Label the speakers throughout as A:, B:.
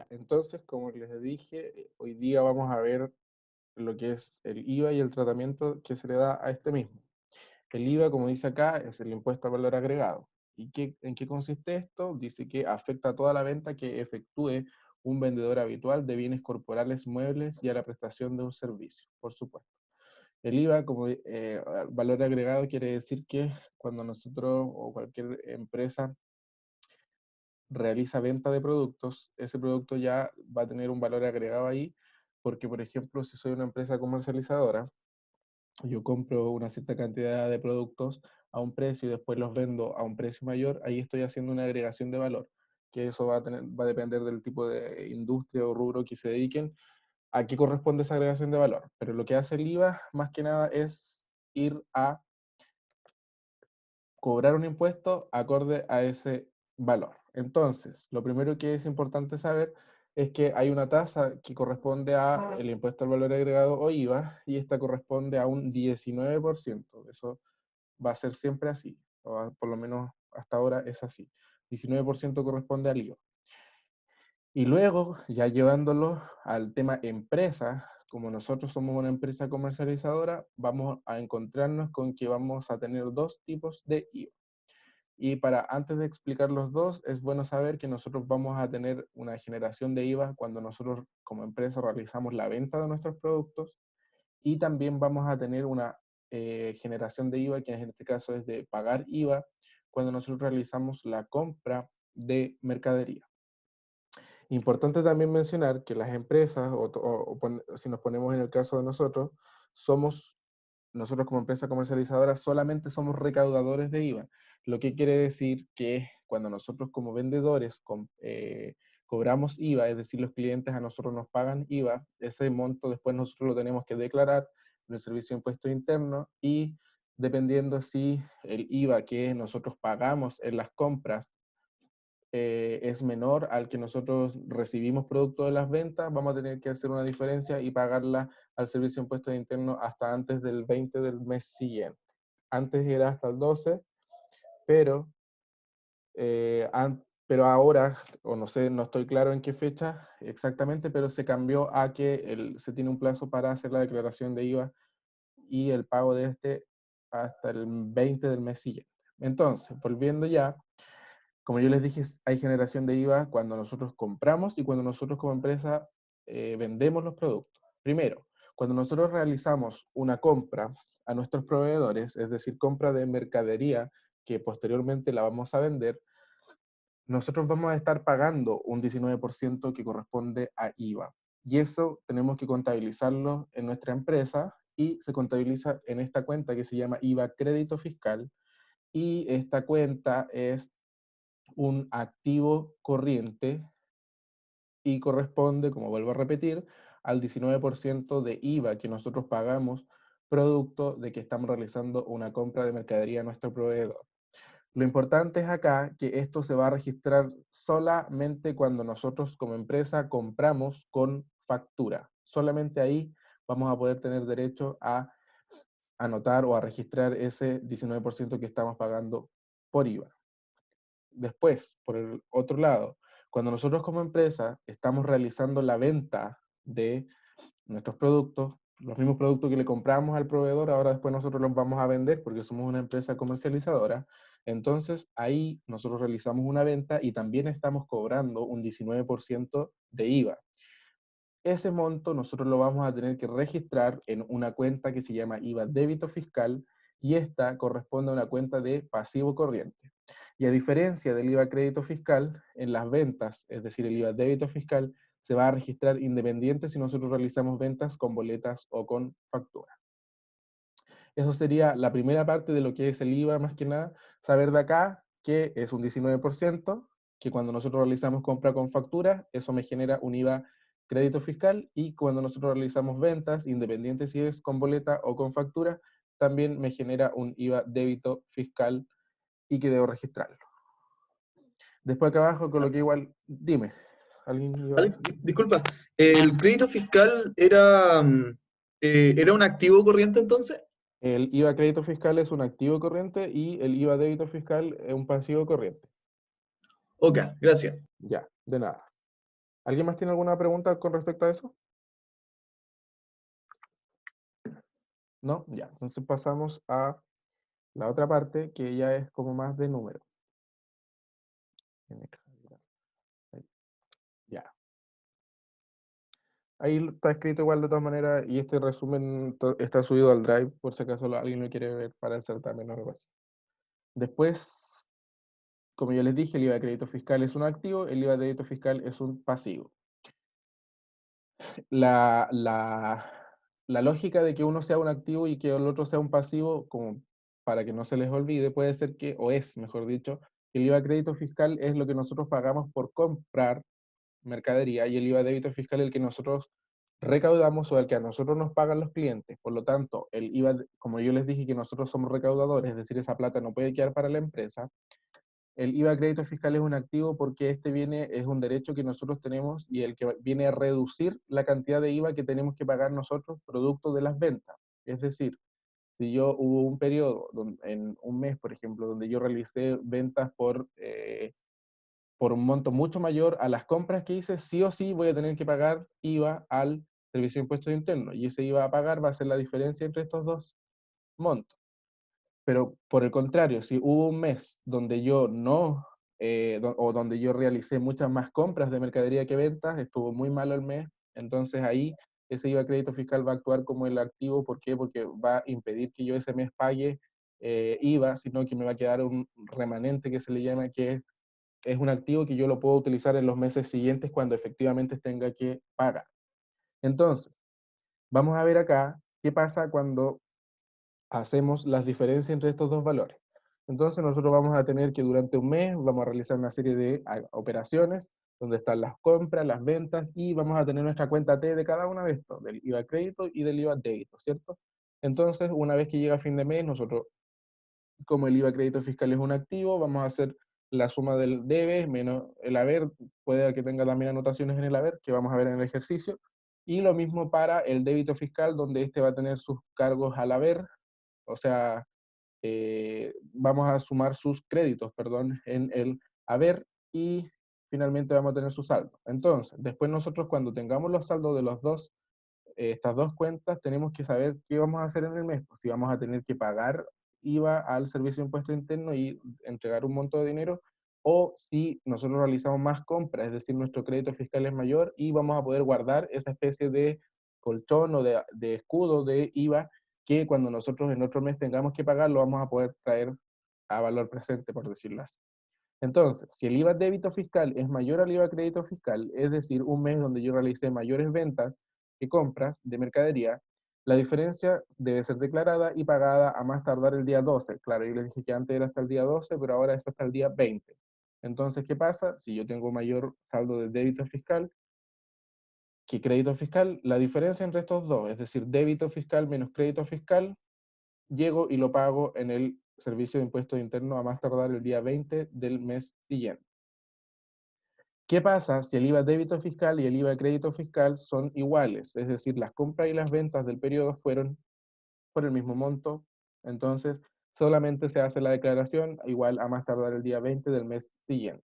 A: Entonces, como les dije, hoy día vamos a ver lo que es el IVA y el tratamiento que se le da a este mismo. El IVA, como dice acá, es el impuesto al valor agregado. ¿En qué consiste esto? Dice que afecta a toda la venta que efectúe un vendedor habitual de bienes corporales muebles y a la prestación de un servicio, por supuesto. El IVA, como valor agregado, quiere decir que cuando nosotros o cualquier empresa realiza venta de productos, ese producto ya va a tener un valor agregado ahí, porque por ejemplo, si soy una empresa comercializadora, yo compro una cierta cantidad de productos a un precio y después los vendo a un precio mayor, ahí estoy haciendo una agregación de valor, que eso va a depender del tipo de industria o rubro que se dediquen, a qué corresponde esa agregación de valor. Pero lo que hace el IVA, más que nada, es ir a cobrar un impuesto acorde a ese valor. Entonces, lo primero que es importante saber es que hay una tasa que corresponde a el impuesto al valor agregado o IVA, y esta corresponde a un 19%. Eso va a ser siempre así, o por lo menos hasta ahora es así. 19% corresponde al IVA. Y luego, ya llevándolo al tema empresa, como nosotros somos una empresa comercializadora, vamos a encontrarnos con que vamos a tener dos tipos de IVA. Y antes de explicar los dos, es bueno saber que nosotros vamos a tener una generación de IVA cuando nosotros como empresa realizamos la venta de nuestros productos, y también vamos a tener una generación de IVA, que en este caso es de pagar IVA, cuando nosotros realizamos la compra de mercadería. Importante también mencionar que las empresas, si nos ponemos en el caso de nosotros, nosotros como empresa comercializadora solamente somos recaudadores de IVA, lo que quiere decir que cuando nosotros como vendedores cobramos IVA, es decir, los clientes a nosotros nos pagan IVA, ese monto después nosotros lo tenemos que declarar en el Servicio de Impuestos Internos, y dependiendo si el IVA que nosotros pagamos en las compras es menor al que nosotros recibimos producto de las ventas, vamos a tener que hacer una diferencia y pagarla al Servicio de Impuestos Internos hasta antes del 20 del mes siguiente. Antes era hasta el 12, pero, pero ahora, o no sé, no estoy claro en qué fecha exactamente, pero se cambió a que se tiene un plazo para hacer la declaración de IVA y el pago de este hasta el 20 del mes siguiente. Entonces, volviendo ya, como yo les dije, hay generación de IVA cuando nosotros compramos y cuando nosotros como empresa vendemos los productos. Primero, cuando nosotros realizamos una compra a nuestros proveedores, es decir, compra de mercadería que posteriormente la vamos a vender, nosotros vamos a estar pagando un 19% que corresponde a IVA. Y eso tenemos que contabilizarlo en nuestra empresa, y se contabiliza en esta cuenta que se llama IVA crédito fiscal, y esta cuenta es un activo corriente y corresponde, como vuelvo a repetir, al 19% de IVA que nosotros pagamos producto de que estamos realizando una compra de mercadería a nuestro proveedor. Lo importante es acá que esto se va a registrar solamente cuando nosotros como empresa compramos con factura. Solamente ahí vamos a poder tener derecho a anotar o a registrar ese 19% que estamos pagando por IVA. Después, por el otro lado, cuando nosotros como empresa estamos realizando la venta de nuestros productos, los mismos productos que le compramos al proveedor, ahora después nosotros los vamos a vender porque somos una empresa comercializadora. Entonces ahí nosotros realizamos una venta y también estamos cobrando un 19% de IVA. Ese monto nosotros lo vamos a tener que registrar en una cuenta que se llama IVA débito fiscal, y esta corresponde a una cuenta de pasivo corriente. Y a diferencia del IVA crédito fiscal, en las ventas, es decir, el IVA débito fiscal, se va a registrar independiente si nosotros realizamos ventas con boletas o con factura. Eso sería la primera parte de lo que es el IVA, más que nada, saber de acá que es un 19%, que cuando nosotros realizamos compra con factura, eso me genera un IVA crédito fiscal, y cuando nosotros realizamos ventas, independiente si es con boleta o con factura, también me genera un IVA débito fiscal y que debo registrarlo. Después acá abajo coloqué igual, dime, ¿alguien iba a
B: Alex,
A: decir?
B: disculpa, ¿el crédito fiscal era un activo corriente entonces?
A: El IVA crédito fiscal es un activo corriente y el IVA débito fiscal es un pasivo corriente.
B: Ok, gracias.
A: Ya, de nada. ¿Alguien más tiene alguna pregunta con respecto a eso? ¿No? Ya, entonces pasamos a la otra parte que ya es como más de número. Ya. Ahí está escrito igual de todas maneras y este resumen está subido al Drive por si acaso alguien lo quiere ver para el certamen o algo así. Después, como ya les dije, el IVA de crédito fiscal es un activo, el IVA de débito fiscal es un pasivo. La, la, la lógica de que uno sea un activo y que el otro sea un pasivo, como para que no se les olvide, puede ser que, o es, mejor dicho, que el IVA de crédito fiscal es lo que nosotros pagamos por comprar mercadería y el IVA de débito fiscal es el que nosotros recaudamos o el que a nosotros nos pagan los clientes. Por lo tanto, el IVA, como yo les dije que nosotros somos recaudadores, es decir, esa plata no puede quedar para la empresa, el IVA de crédito fiscal es un activo porque este viene, es un derecho que nosotros tenemos y el que viene a reducir la cantidad de IVA que tenemos que pagar nosotros producto de las ventas. Es decir, si yo hubo un periodo, en un mes, por ejemplo, donde yo realicé ventas por un monto mucho mayor a las compras que hice, sí o sí voy a tener que pagar IVA al Servicio de Impuestos Internos. Y ese IVA a pagar va a ser la diferencia entre estos dos montos. Pero por el contrario, si hubo un mes donde yo no, o donde yo realicé muchas más compras de mercadería que ventas, estuvo muy malo el mes, entonces ahí ese IVA crédito fiscal va a actuar como el activo. ¿Por qué? Porque va a impedir que yo ese mes pague IVA, sino que me va a quedar un remanente que se le llama, que es un activo que yo lo puedo utilizar en los meses siguientes cuando efectivamente tenga que pagar. Entonces, vamos a ver acá qué pasa cuando hacemos las diferencias entre estos dos valores. Entonces nosotros vamos a tener que durante un mes vamos a realizar una serie de operaciones donde están las compras, las ventas y vamos a tener nuestra cuenta T de cada una de estos, del IVA crédito y del IVA débito, ¿cierto? Entonces, una vez que llega fin de mes, nosotros, como el IVA crédito fiscal es un activo, vamos a hacer la suma del debe menos el haber, puede que tenga también anotaciones en el haber, que vamos a ver en el ejercicio, y lo mismo para el débito fiscal, donde este va a tener sus cargos al haber, o sea, vamos a sumar sus créditos, perdón, en el haber y finalmente vamos a tener su saldo. Entonces, después nosotros cuando tengamos los saldos de los dos, estas dos cuentas, tenemos que saber qué vamos a hacer en el mes. Pues, si vamos a tener que pagar IVA al Servicio de Impuesto Interno y entregar un monto de dinero, o si nosotros realizamos más compras, es decir, nuestro crédito fiscal es mayor y vamos a poder guardar esa especie de colchón o de escudo de IVA que cuando nosotros en otro mes tengamos que pagar, lo vamos a poder traer a valor presente, por decirlo así. Entonces, si el IVA débito fiscal es mayor al IVA crédito fiscal, es decir, un mes donde yo realicé mayores ventas que compras de mercadería, la diferencia debe ser declarada y pagada a más tardar el día 12. Claro, yo les dije que antes era hasta el día 12, pero ahora es hasta el día 20. Entonces, ¿qué pasa? Si yo tengo mayor saldo de débito fiscal que crédito fiscal, la diferencia entre estos dos, es decir, débito fiscal menos crédito fiscal, llego y lo pago en el Servicio de Impuestos Internos a más tardar el día 20 del mes siguiente. ¿Qué pasa si el IVA débito fiscal y el IVA crédito fiscal son iguales? Es decir, las compras y las ventas del periodo fueron por el mismo monto, entonces solamente se hace la declaración igual a más tardar el día 20 del mes siguiente.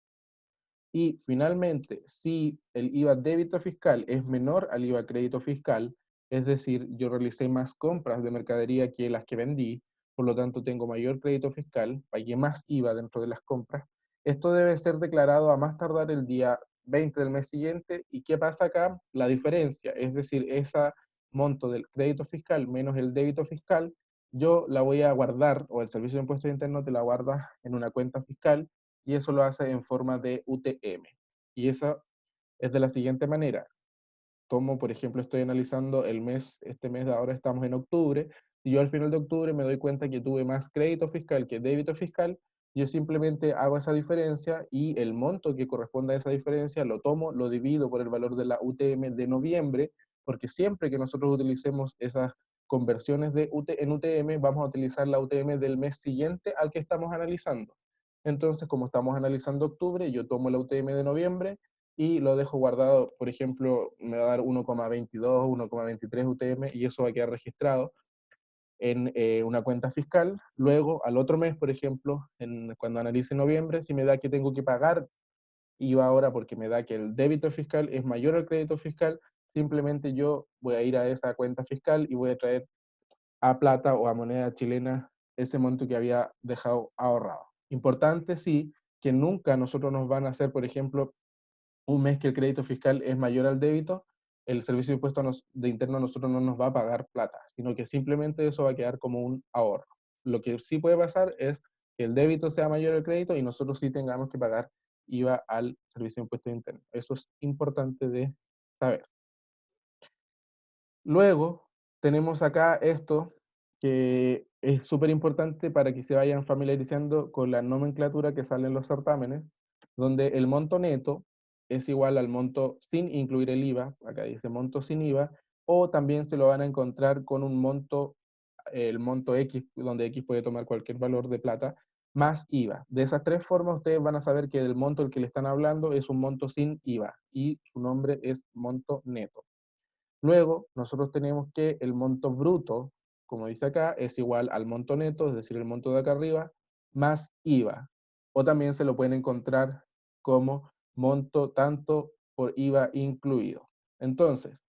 A: Y finalmente, si el IVA débito fiscal es menor al IVA crédito fiscal, es decir, yo realicé más compras de mercadería que las que vendí, por lo tanto tengo mayor crédito fiscal, pagué más IVA dentro de las compras, esto debe ser declarado a más tardar el día 20 del mes siguiente. ¿Y qué pasa acá? La diferencia, es decir, ese monto del crédito fiscal menos el débito fiscal, yo la voy a guardar, o el Servicio de Impuestos Internos te la guarda en una cuenta fiscal, y eso lo hace en forma de UTM. Y eso es de la siguiente manera. Tomo, por ejemplo, estoy analizando el mes, este mes de ahora estamos en octubre, y yo al final de octubre me doy cuenta que tuve más crédito fiscal que débito fiscal, yo simplemente hago esa diferencia y el monto que corresponde a esa diferencia lo tomo, lo divido por el valor de la UTM de noviembre, porque siempre que nosotros utilicemos esas conversiones en UTM, vamos a utilizar la UTM del mes siguiente al que estamos analizando. Entonces, como estamos analizando octubre, yo tomo la UTM de noviembre y lo dejo guardado, por ejemplo, me va a dar 1,22, 1,23 UTM y eso va a quedar registrado en una cuenta fiscal. Luego, al otro mes, por ejemplo, cuando analice noviembre, si me da que tengo que pagar IVA ahora porque me da que el débito fiscal es mayor al crédito fiscal, simplemente yo voy a ir a esa cuenta fiscal y voy a traer a plata o a moneda chilena ese monto que había dejado ahorrado. Importante, sí, que nunca nosotros nos van a hacer, por ejemplo, un mes que el crédito fiscal es mayor al débito, el servicio de impuestos de interno a nosotros no nos va a pagar plata, sino que simplemente eso va a quedar como un ahorro. Lo que sí puede pasar es que el débito sea mayor al crédito y nosotros sí tengamos que pagar IVA al servicio de impuestos internos. Eso es importante de saber. Luego tenemos acá esto que es súper importante para que se vayan familiarizando con la nomenclatura que sale en los certámenes, donde el monto neto es igual al monto sin incluir el IVA, acá dice monto sin IVA, o también se lo van a encontrar con un monto, el monto X, donde X puede tomar cualquier valor de plata, más IVA. De esas tres formas ustedes van a saber que el monto al que le están hablando es un monto sin IVA y su nombre es monto neto. Luego, nosotros tenemos que el monto bruto, como dice acá, es igual al monto neto, es decir, el monto de acá arriba, más IVA. O también se lo pueden encontrar como monto tanto por IVA incluido. Entonces,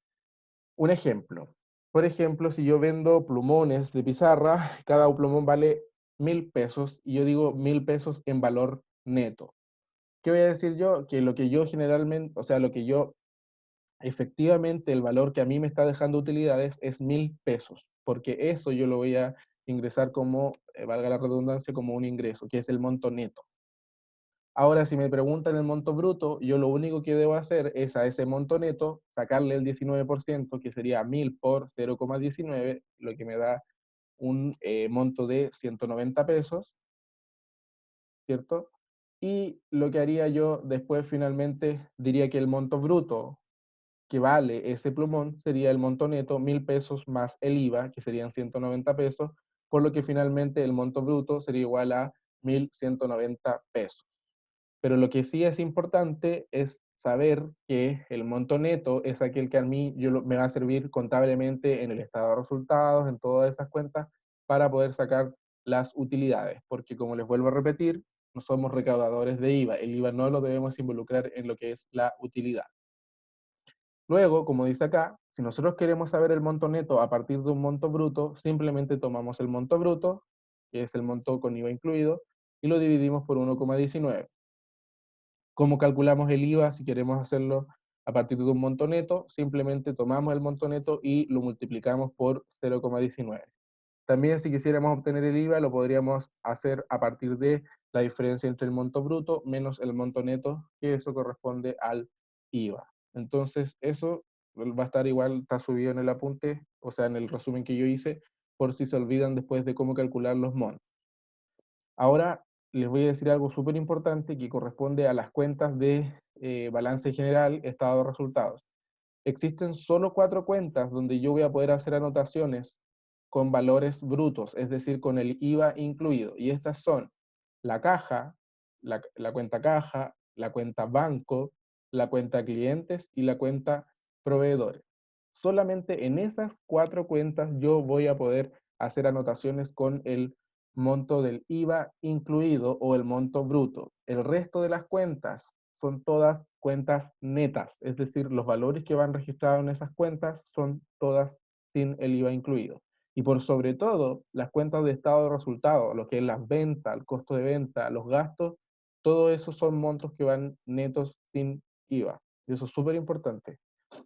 A: un ejemplo. Por ejemplo, si yo vendo plumones de pizarra, cada plumón vale 1.000 pesos y yo digo 1.000 pesos en valor neto. ¿Qué voy a decir yo? Que lo que yo generalmente, o sea, lo que yo efectivamente el valor que a mí me está dejando utilidades es 1.000 pesos, porque eso yo lo voy a ingresar como, valga la redundancia, como un ingreso, que es el monto neto. Ahora, si me preguntan el monto bruto, yo lo único que debo hacer es a ese monto neto sacarle el 19%, que sería 1.000 por 0,19, lo que me da un monto de 190 pesos, ¿cierto? Y lo que haría yo después finalmente diría que el monto bruto que vale ese plumón sería el monto neto, 1.000 pesos más el IVA, que serían 190 pesos, por lo que finalmente el monto bruto sería igual a 1.190 pesos. Pero lo que sí es importante es saber que el monto neto es aquel que a mí me va a servir contablemente en el estado de resultados, en todas esas cuentas, para poder sacar las utilidades, porque como les vuelvo a repetir, no somos recaudadores de IVA, el IVA no lo debemos involucrar en lo que es la utilidad. Luego, como dice acá, si nosotros queremos saber el monto neto a partir de un monto bruto, simplemente tomamos el monto bruto, que es el monto con IVA incluido, y lo dividimos por 1,19. ¿Cómo calculamos el IVA si queremos hacerlo a partir de un monto neto? Simplemente tomamos el monto neto y lo multiplicamos por 0,19. También si quisiéramos obtener el IVA, lo podríamos hacer a partir de la diferencia entre el monto bruto menos el monto neto, que eso corresponde al IVA. Entonces, eso va a estar igual, está subido en el apunte, o sea, en el resumen que yo hice, por si se olvidan después de cómo calcular los montos. Ahora les voy a decir algo súper importante que corresponde a las cuentas de balance general, estado de resultados. Existen solo 4 cuentas donde yo voy a poder hacer anotaciones con valores brutos, es decir, con el IVA incluido. Y estas son la caja, la cuenta caja, la cuenta banco, la cuenta clientes y la cuenta proveedores. Solamente en esas 4 cuentas yo voy a poder hacer anotaciones con el monto del IVA incluido o el monto bruto. El resto de las cuentas son todas cuentas netas, es decir, los valores que van registrados en esas cuentas son todas sin el IVA incluido. Y por sobre todo, las cuentas de estado de resultado, lo que es las ventas, el costo de venta, los gastos, todo eso son montos que van netos sin IVA. Y eso es súper importante.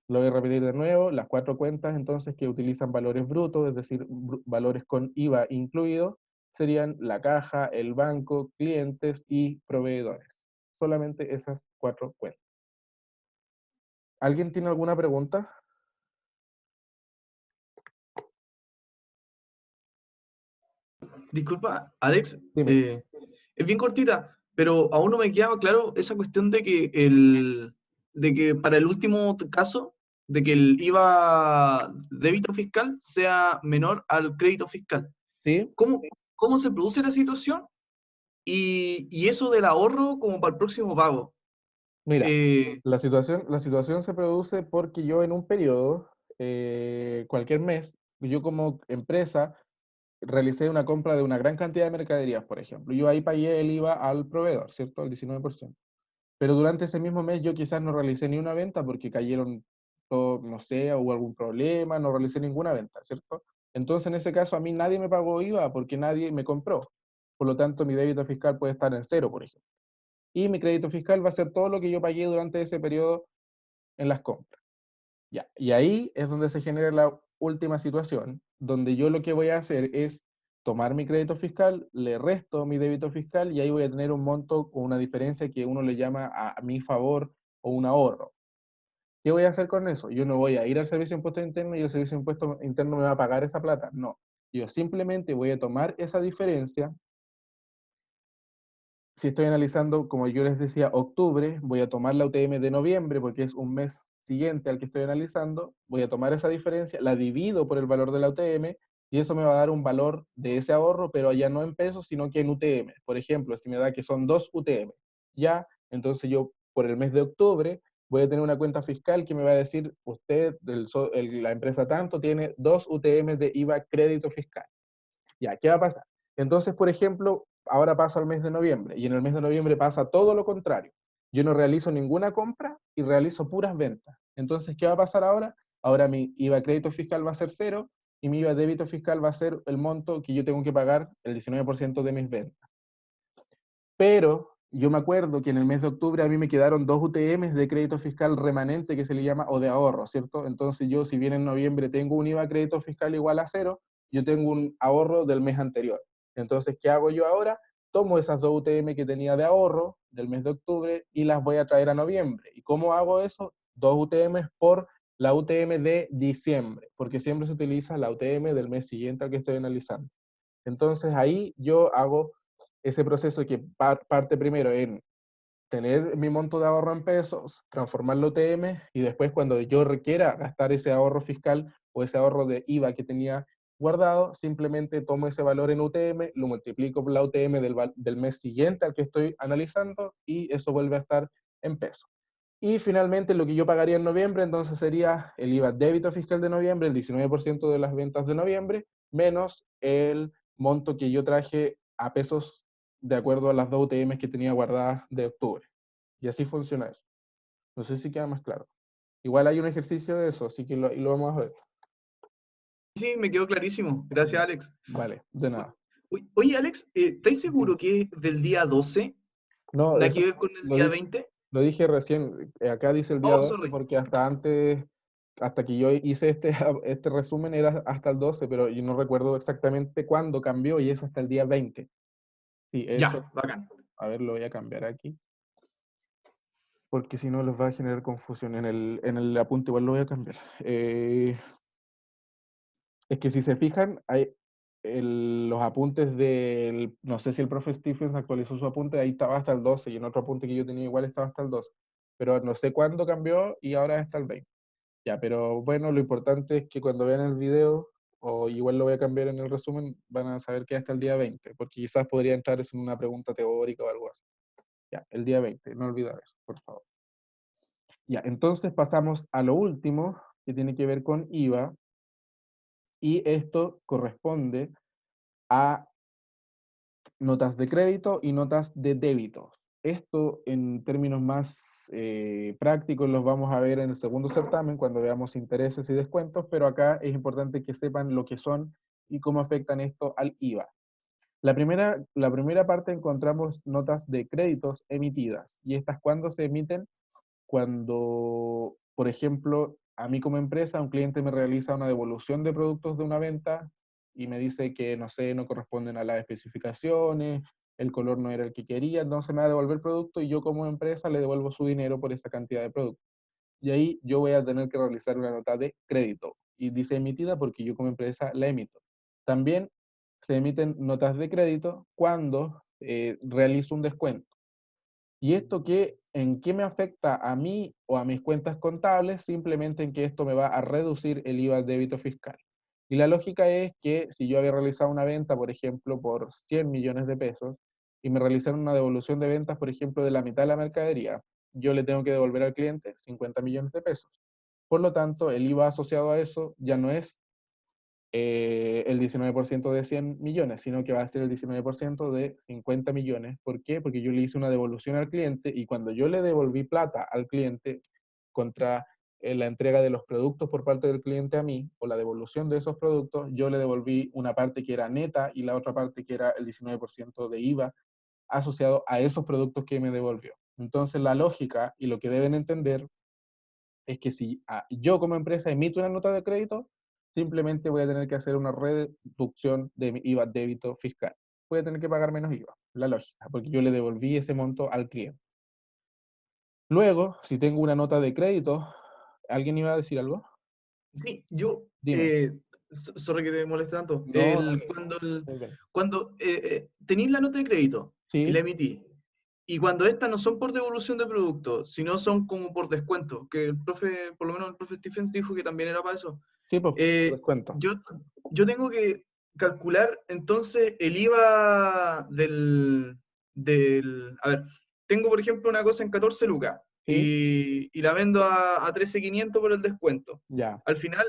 A: Lo voy a repetir de nuevo, las 4 cuentas entonces que utilizan valores brutos, es decir, valores con IVA incluido, serían la caja, el banco, clientes y proveedores. Solamente esas 4 cuentas. ¿Alguien tiene alguna pregunta?
B: Disculpa, Alex,
A: Dime.
B: es bien cortita, pero aún no me quedaba claro esa cuestión de que para el último caso, de que el IVA débito fiscal sea menor al crédito fiscal.
A: ¿Sí?
B: ¿Cómo, cómo se produce la situación? Y eso del ahorro como para el próximo pago.
A: Mira,
B: Eh,
A: la situación se produce porque yo en un periodo, cualquier mes, yo como empresa realicé una compra de una gran cantidad de mercaderías, por ejemplo. Yo ahí pagué el IVA al proveedor, ¿cierto? El 19%. pero durante ese mismo mes yo quizás no realicé ni una venta porque cayeron todo, no sé, hubo algún problema, no realicé ninguna venta, ¿cierto? Entonces, en ese caso, a mí nadie me pagó IVA porque nadie me compró. Por lo tanto, mi débito fiscal puede estar en cero, por ejemplo. Y mi crédito fiscal va a ser todo lo que yo pagué durante ese periodo en las compras. Ya. Y ahí es donde se genera la última situación, donde yo lo que voy a hacer es tomar mi crédito fiscal, le resto mi débito fiscal y ahí voy a tener un monto o una diferencia que uno le llama a mi favor o un ahorro. ¿Qué voy a hacer con eso? Yo no voy a ir al servicio de impuesto interno y el servicio de impuesto interno me va a pagar esa plata. No. Yo simplemente voy a tomar esa diferencia. Si estoy analizando, como yo les decía, octubre, voy a tomar la UTM de noviembre porque es un mes siguiente al que estoy analizando, voy a tomar esa diferencia, la divido por el valor de la UTM y eso me va a dar un valor de ese ahorro, pero ya no en pesos, sino que en UTM. Por ejemplo, si me da que son 2 UTM, ya, entonces yo por el mes de octubre voy a tener una cuenta fiscal que me va a decir, usted, la empresa tanto, tiene 2 UTM de IVA crédito fiscal. Ya, ¿qué va a pasar? Entonces, por ejemplo, ahora paso al mes de noviembre y en el mes de noviembre pasa todo lo contrario. Yo no realizo ninguna compra y realizo puras ventas. Entonces, ¿qué va a pasar ahora? Ahora mi IVA crédito fiscal va a ser cero y mi IVA débito fiscal va a ser el monto que yo tengo que pagar, el 19% de mis ventas. Pero yo me acuerdo que en el mes de octubre a mí me quedaron 2 UTMs de crédito fiscal remanente que se le llama o de ahorro, ¿cierto? Entonces yo, si bien en noviembre tengo un IVA crédito fiscal igual a cero, yo tengo un ahorro del mes anterior. Entonces, ¿qué hago yo ahora? Tomo esas 2 UTM que tenía de ahorro del mes de octubre y las voy a traer a noviembre. ¿Y cómo hago eso? 2 UTM por la UTM de diciembre, porque siempre se utiliza la UTM del mes siguiente al que estoy analizando. Entonces ahí yo hago ese proceso que parte primero en tener mi monto de ahorro en pesos, transformarlo en UTM y después cuando yo requiera gastar ese ahorro fiscal o ese ahorro de IVA que tenía guardado, simplemente tomo ese valor en UTM, lo multiplico por la UTM del mes siguiente al que estoy analizando y eso vuelve a estar en pesos. Y finalmente lo que yo pagaría en noviembre, entonces sería el IVA débito fiscal de noviembre, el 19% de las ventas de noviembre, menos el monto que yo traje a pesos de acuerdo a las dos UTMs que tenía guardadas de octubre. Y así funciona eso. No sé si queda más claro. Igual hay un ejercicio de eso, así que lo vamos a ver.
B: Sí, me quedó clarísimo. Gracias, Alex.
A: Vale, de nada.
B: Oye, Alex, ¿estáis
A: Dime.
B: seguro que es del día 12?
A: No,
B: ¿Nada
A: eso
B: que ver con el
A: lo
B: día
A: dije,
B: 20?
A: lo dije recién. Acá dice el día
B: Oh,
A: 12
B: sorry.
A: porque hasta antes, hasta que yo hice este resumen era hasta el 12, pero yo no recuerdo exactamente cuándo cambió y es hasta el día 20. Sí, eso,
B: Ya, bacán.
A: a ver, lo voy a cambiar aquí, porque si no les va a generar confusión. En el apunte igual lo voy a cambiar. Es que si se fijan, hay los apuntes del, no sé si el profe Stephens actualizó su apunte, ahí estaba hasta el 12 y en otro apunte que yo tenía igual estaba hasta el 12. Pero no sé cuándo cambió y ahora está el 20. Ya, pero bueno, lo importante es que cuando vean el video, o igual lo voy a cambiar en el resumen, van a saber que hasta el día 20, porque quizás podría entrar en una pregunta teórica o algo así. Ya, el día 20, no olvidar eso, por favor. Ya, entonces pasamos a lo último, que tiene que ver con IVA, y esto corresponde a notas de crédito y notas de débito. Esto en términos más prácticos los vamos a ver en el segundo certamen cuando veamos intereses y descuentos, pero acá es importante que sepan lo que son y cómo afectan esto al IVA. La primera parte encontramos notas de créditos emitidas y estas cuando se emiten cuando, por ejemplo, a mí como empresa, un cliente me realiza una devolución de productos de una venta y me dice que, no sé, no corresponden a las especificaciones, el color no era el que quería, entonces me va a devolver el producto y yo como empresa le devuelvo su dinero por esa cantidad de productos. Y ahí yo voy a tener que realizar una nota de crédito. Y dice emitida porque yo como empresa la emito. También se emiten notas de crédito cuando realizo un descuento. ¿Y esto en qué me afecta a mí o a mis cuentas contables? Simplemente en que esto me va a reducir el IVA al débito fiscal. Y la lógica es que si yo había realizado una venta, por ejemplo, por 100 millones de pesos, y me realizaron una devolución de ventas, por ejemplo, de la mitad de la mercadería, yo le tengo que devolver al cliente 50 millones de pesos. Por lo tanto, el IVA asociado a eso ya no es el 19% de 100 millones, sino que va a ser el 19% de 50 millones. ¿Por qué? Porque yo le hice una devolución al cliente y cuando yo le devolví plata al cliente contra la entrega de los productos por parte del cliente a mí, o la devolución de esos productos, yo le devolví una parte que era neta y la otra parte que era el 19% de IVA asociado a esos productos que me devolvió. Entonces, la lógica y lo que deben entender es que si yo como empresa emito una nota de crédito, simplemente voy a tener que hacer una reducción de mi IVA débito fiscal. Voy a tener que pagar menos IVA, la lógica, porque yo le devolví ese monto al cliente. Luego, si tengo una nota de crédito, ¿alguien iba a decir algo?
B: Sí, yo,
A: Dime.
B: sorry que te moleste tanto.
A: No, dale. Muy bien.
B: Cuando tenéis la nota de crédito y
A: Sí,
B: la emití, y cuando estas no son por devolución de productos, sino son como por descuento, que el profe, por lo menos el profe Stephens dijo que también era para eso.
A: sí, pues, por
B: Eh,
A: descuento.
B: yo, yo tengo que calcular entonces el IVA a ver, tengo por ejemplo una cosa en 14 lucas
A: Sí,
B: y la vendo a 13.500 por el descuento.
A: ya.
B: Al final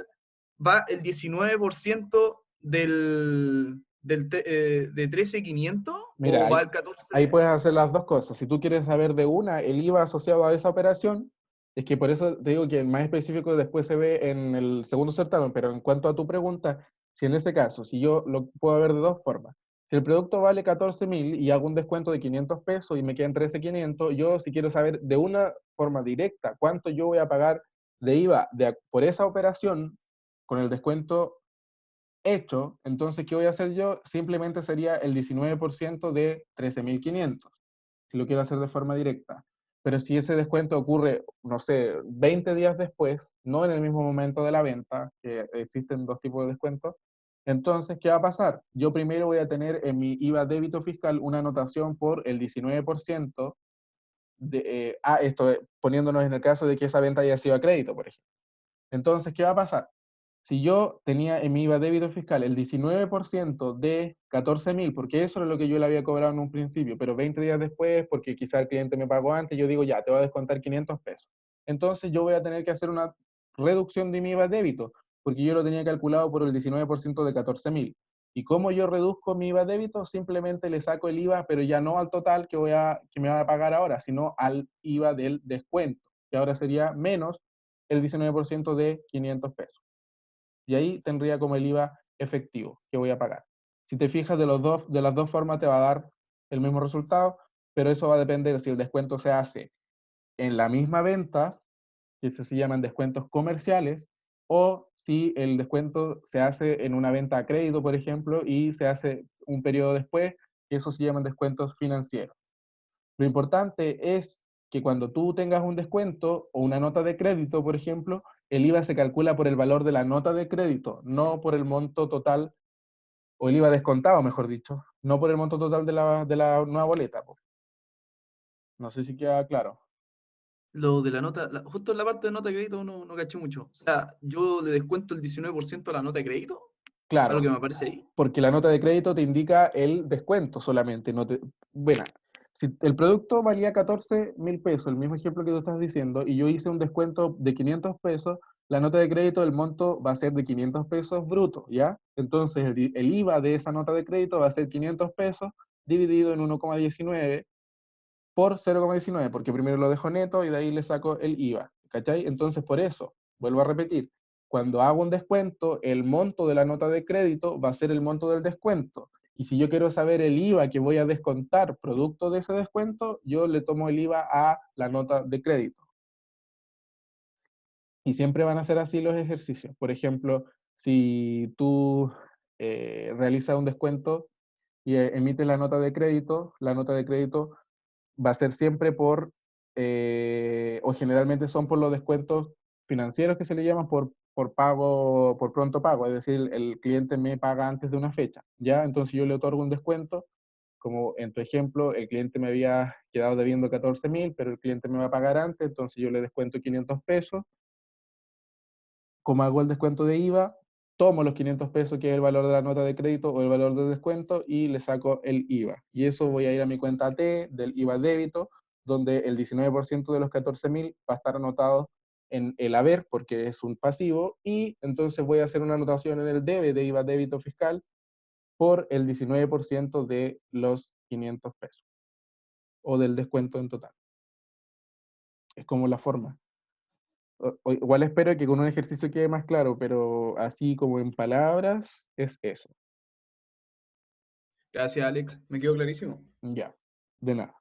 B: va el 19% de 13.500
A: Mira,
B: o va
A: ahí,
B: el 14.
A: ahí puedes hacer las dos cosas. Si tú quieres saber de una, el IVA asociado a esa operación, es que por eso te digo que el más específico después se ve en el segundo certamen, pero en cuanto a tu pregunta, si en ese caso, si yo lo puedo ver de dos formas. Si el producto vale 14.000 y hago un descuento de 500 pesos y me quedan 13.500, yo si quiero saber de una forma directa cuánto yo voy a pagar de IVA por esa operación con el descuento hecho, entonces, ¿qué voy a hacer yo? Simplemente sería el 19% de 13.500, si lo quiero hacer de forma directa. Pero si ese descuento ocurre, no sé, 20 días después, no en el mismo momento de la venta, que existen dos tipos de descuentos, entonces, ¿qué va a pasar? Yo primero voy a tener en mi IVA débito fiscal una anotación por el 19% esto poniéndonos en el caso de que esa venta haya sido a crédito, por ejemplo. Entonces, ¿qué va a pasar? Si yo tenía en mi IVA débito fiscal el 19% de 14.000, porque eso es lo que yo le había cobrado en un principio, pero 20 días después, porque quizá el cliente me pagó antes, yo digo, ya, te voy a descontar 500 pesos. Entonces yo voy a tener que hacer una reducción de mi IVA débito, porque yo lo tenía calculado por el 19% de 14.000. ¿Y cómo yo reduzco mi IVA débito? Simplemente le saco el IVA, pero ya no al total que me va a pagar ahora, sino al IVA del descuento, que ahora sería menos el 19% de 500 pesos. Y ahí tendría como el IVA efectivo que voy a pagar. Si te fijas, de las dos formas te va a dar el mismo resultado, pero eso va a depender si el descuento se hace en la misma venta, que se llaman descuentos comerciales, o si el descuento se hace en una venta a crédito, por ejemplo, y se hace un periodo después, que eso se llaman descuentos financieros. Lo importante es que cuando tú tengas un descuento o una nota de crédito, por ejemplo, el IVA se calcula por el valor de la nota de crédito, no por el monto total, o el IVA descontado, mejor dicho, no por el monto total de la nueva boleta. Po. No sé si queda claro.
B: Lo de la nota, justo en la parte de nota de crédito no caché mucho. O sea, yo le descuento el 19% a la nota de crédito, a lo
A: Claro,
B: que me aparece ahí.
A: porque la nota de crédito te indica el descuento solamente. Bueno, si el producto valía 14.000 pesos, el mismo ejemplo que tú estás diciendo, y yo hice un descuento de 500 pesos, la nota de crédito, el monto va a ser de 500 pesos bruto, ¿ya? Entonces el IVA de esa nota de crédito va a ser 500 pesos dividido en 1,19 por 0,19, porque primero lo dejo neto y de ahí le saco el IVA, ¿cachai? Entonces, por eso, vuelvo a repetir, cuando hago un descuento, el monto de la nota de crédito va a ser el monto del descuento. Y si yo quiero saber el IVA que voy a descontar producto de ese descuento, yo le tomo el IVA a la nota de crédito. Y siempre van a ser así los ejercicios. Por ejemplo, si tú realizas un descuento y emites la nota de crédito va a ser siempre o generalmente son por los descuentos financieros que se le llaman por pago, por pronto pago, es decir, el cliente me paga antes de una fecha, ¿ya? Entonces yo le otorgo un descuento, como en tu ejemplo, el cliente me había quedado debiendo 14.000, pero el cliente me va a pagar antes, entonces yo le descuento 500 pesos, como hago el descuento de IVA, tomo los 500 pesos, que es el valor de la nota de crédito o el valor del descuento, y le saco el IVA. Y eso voy a ir a mi cuenta T del IVA débito, donde el 19% de los 14.000 va a estar anotado en el haber, porque es un pasivo, y entonces voy a hacer una anotación en el debe de IVA débito fiscal por el 19% de los 500 pesos, o del descuento en total. Es como la forma. Igual espero que con un ejercicio quede más claro, pero así como en palabras, es eso.
B: Gracias, Alex. Me quedó clarísimo.
A: Ya, de nada.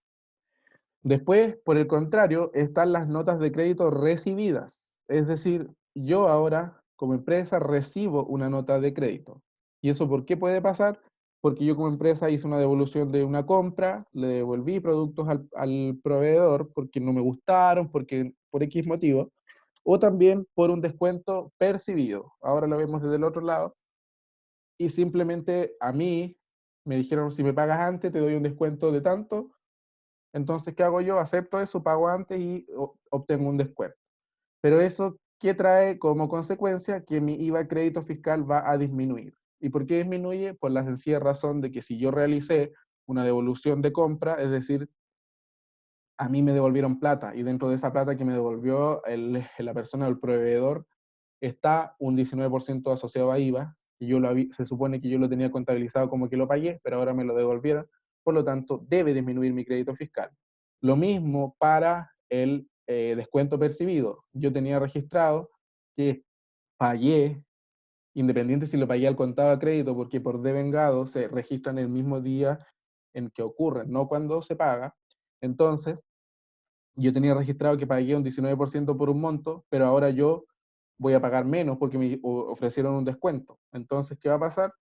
A: Después, por el contrario, están las notas de crédito recibidas. Es decir, yo ahora, como empresa, recibo una nota de crédito. ¿Y eso por qué puede pasar? Porque yo como empresa hice una devolución de una compra, le devolví productos al proveedor porque no me gustaron, porque por X motivo, o también por un descuento percibido. Ahora lo vemos desde el otro lado. Y simplemente a mí me dijeron, si me pagas antes, te doy un descuento de tanto. Entonces, ¿qué hago yo? Acepto eso, pago antes y obtengo un descuento. Pero eso, ¿qué trae como consecuencia? Que mi IVA crédito fiscal va a disminuir. ¿Y por qué disminuye? Por la sencilla razón de que si yo realicé una devolución de compra, es decir, a mí me devolvieron plata y dentro de esa plata que me devolvió la persona, el proveedor, está un 19% asociado a IVA, y se supone que yo lo tenía contabilizado como que lo pagué, pero ahora me lo devolvieron, por lo tanto debe disminuir mi crédito fiscal. Lo mismo para el descuento percibido. Yo tenía registrado que pagué, independiente si lo pagué al contado a crédito, porque por devengado se registran el mismo día en que ocurre, no cuando se paga. Entonces, yo tenía registrado que pagué un 19% por un monto, pero ahora yo voy a pagar menos porque me ofrecieron un descuento. Entonces, ¿qué va a pasar?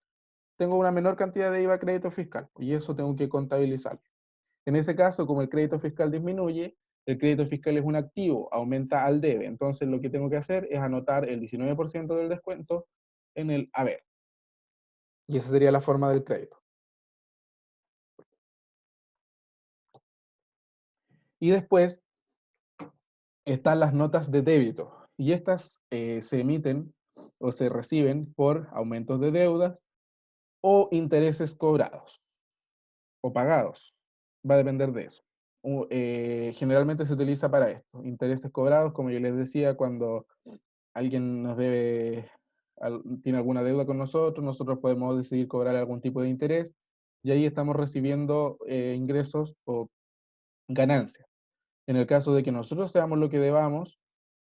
A: Tengo una menor cantidad de IVA crédito fiscal y eso tengo que contabilizar. En ese caso, como el crédito fiscal disminuye, el crédito fiscal es un activo, aumenta al debe. Entonces, lo que tengo que hacer es anotar el 19% del descuento en el haber. Y esa sería la forma del crédito. Y después están las notas de débito. Y estas se emiten o se reciben por aumentos de deuda o intereses cobrados o pagados. Va a depender de eso. Generalmente se utiliza para esto. Intereses cobrados, como yo les decía, cuando alguien nos debe, tiene alguna deuda con nosotros, nosotros podemos decidir cobrar algún tipo de interés y ahí estamos recibiendo ingresos o ganancias. En el caso de que nosotros seamos lo que debamos,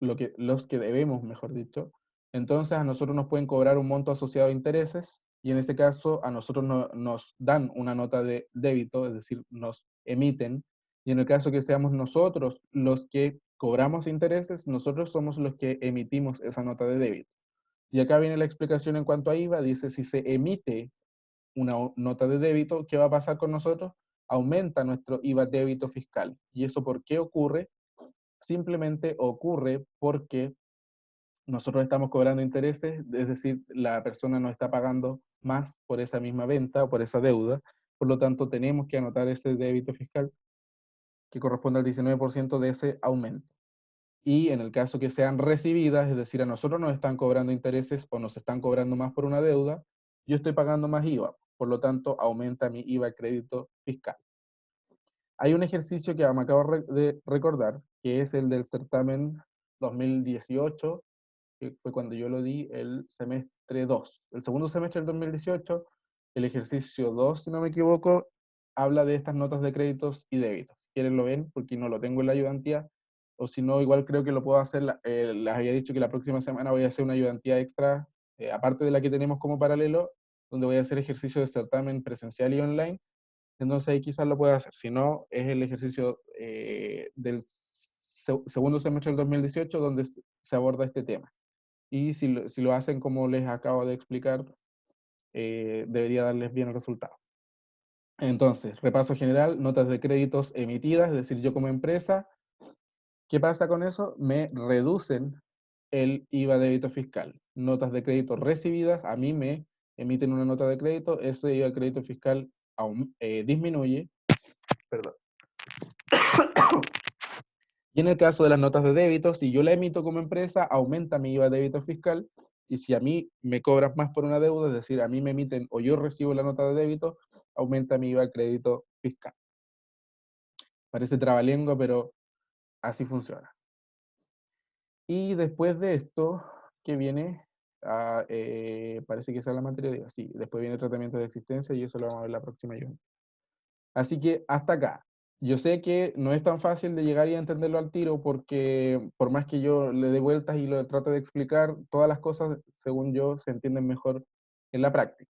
A: los que debemos, mejor dicho, entonces a nosotros nos pueden cobrar un monto asociado a intereses y en este caso a nosotros nos dan una nota de débito, es decir, nos emiten, y en el caso que seamos nosotros los que cobramos intereses, nosotros somos los que emitimos esa nota de débito. Y acá viene la explicación en cuanto a IVA, dice si se emite una nota de débito, ¿qué va a pasar con nosotros? Aumenta nuestro IVA débito fiscal. ¿Y eso por qué ocurre? Simplemente ocurre porque nosotros estamos cobrando intereses, es decir, la persona nos está pagando más por esa misma venta o por esa deuda, por lo tanto tenemos que anotar ese débito fiscal que corresponde al 19% de ese aumento. Y en el caso que sean recibidas, es decir, a nosotros nos están cobrando intereses o nos están cobrando más por una deuda, yo estoy pagando más IVA, por lo tanto aumenta mi IVA crédito fiscal. Hay un ejercicio que me acabo de recordar, que es el del certamen 2018, que fue cuando yo lo di el semestre 2. El segundo semestre del 2018, el ejercicio 2, si no me equivoco, habla de estas notas de créditos y débitos. Si quieren lo ven, porque no lo tengo en la ayudantía, o si no, igual creo que lo puedo hacer. Les había dicho que la próxima semana voy a hacer una ayudantía extra, aparte de la que tenemos como paralelo, donde voy a hacer ejercicio de certamen presencial y online. Entonces ahí quizás lo pueda hacer. Si no, es el ejercicio del segundo semestre del 2018 donde se aborda este tema. Y si lo hacen como les acabo de explicar, debería darles bien el resultado. Entonces, repaso general, notas de créditos emitidas, es decir, yo como empresa, ¿qué pasa con eso? Me reducen el IVA débito fiscal. Notas de crédito recibidas, a mí me emiten una nota de crédito, ese IVA crédito fiscal disminuye, perdón. Y en el caso de las notas de débito, si yo la emito como empresa, aumenta mi IVA débito fiscal, y si a mí me cobras más por una deuda, es decir, a mí me emiten o yo recibo la nota de débito, aumenta mi IVA crédito fiscal. Parece trabalengua, pero así funciona. Y después de esto, que viene, parece que esa es la materia de IVA, sí, después viene el tratamiento de existencia y eso lo vamos a ver la próxima ayuda. Así que hasta acá. Yo sé que no es tan fácil de llegar y entenderlo al tiro porque por más que yo le dé vueltas y lo trate de explicar, todas las cosas, según yo, se entienden mejor en la práctica,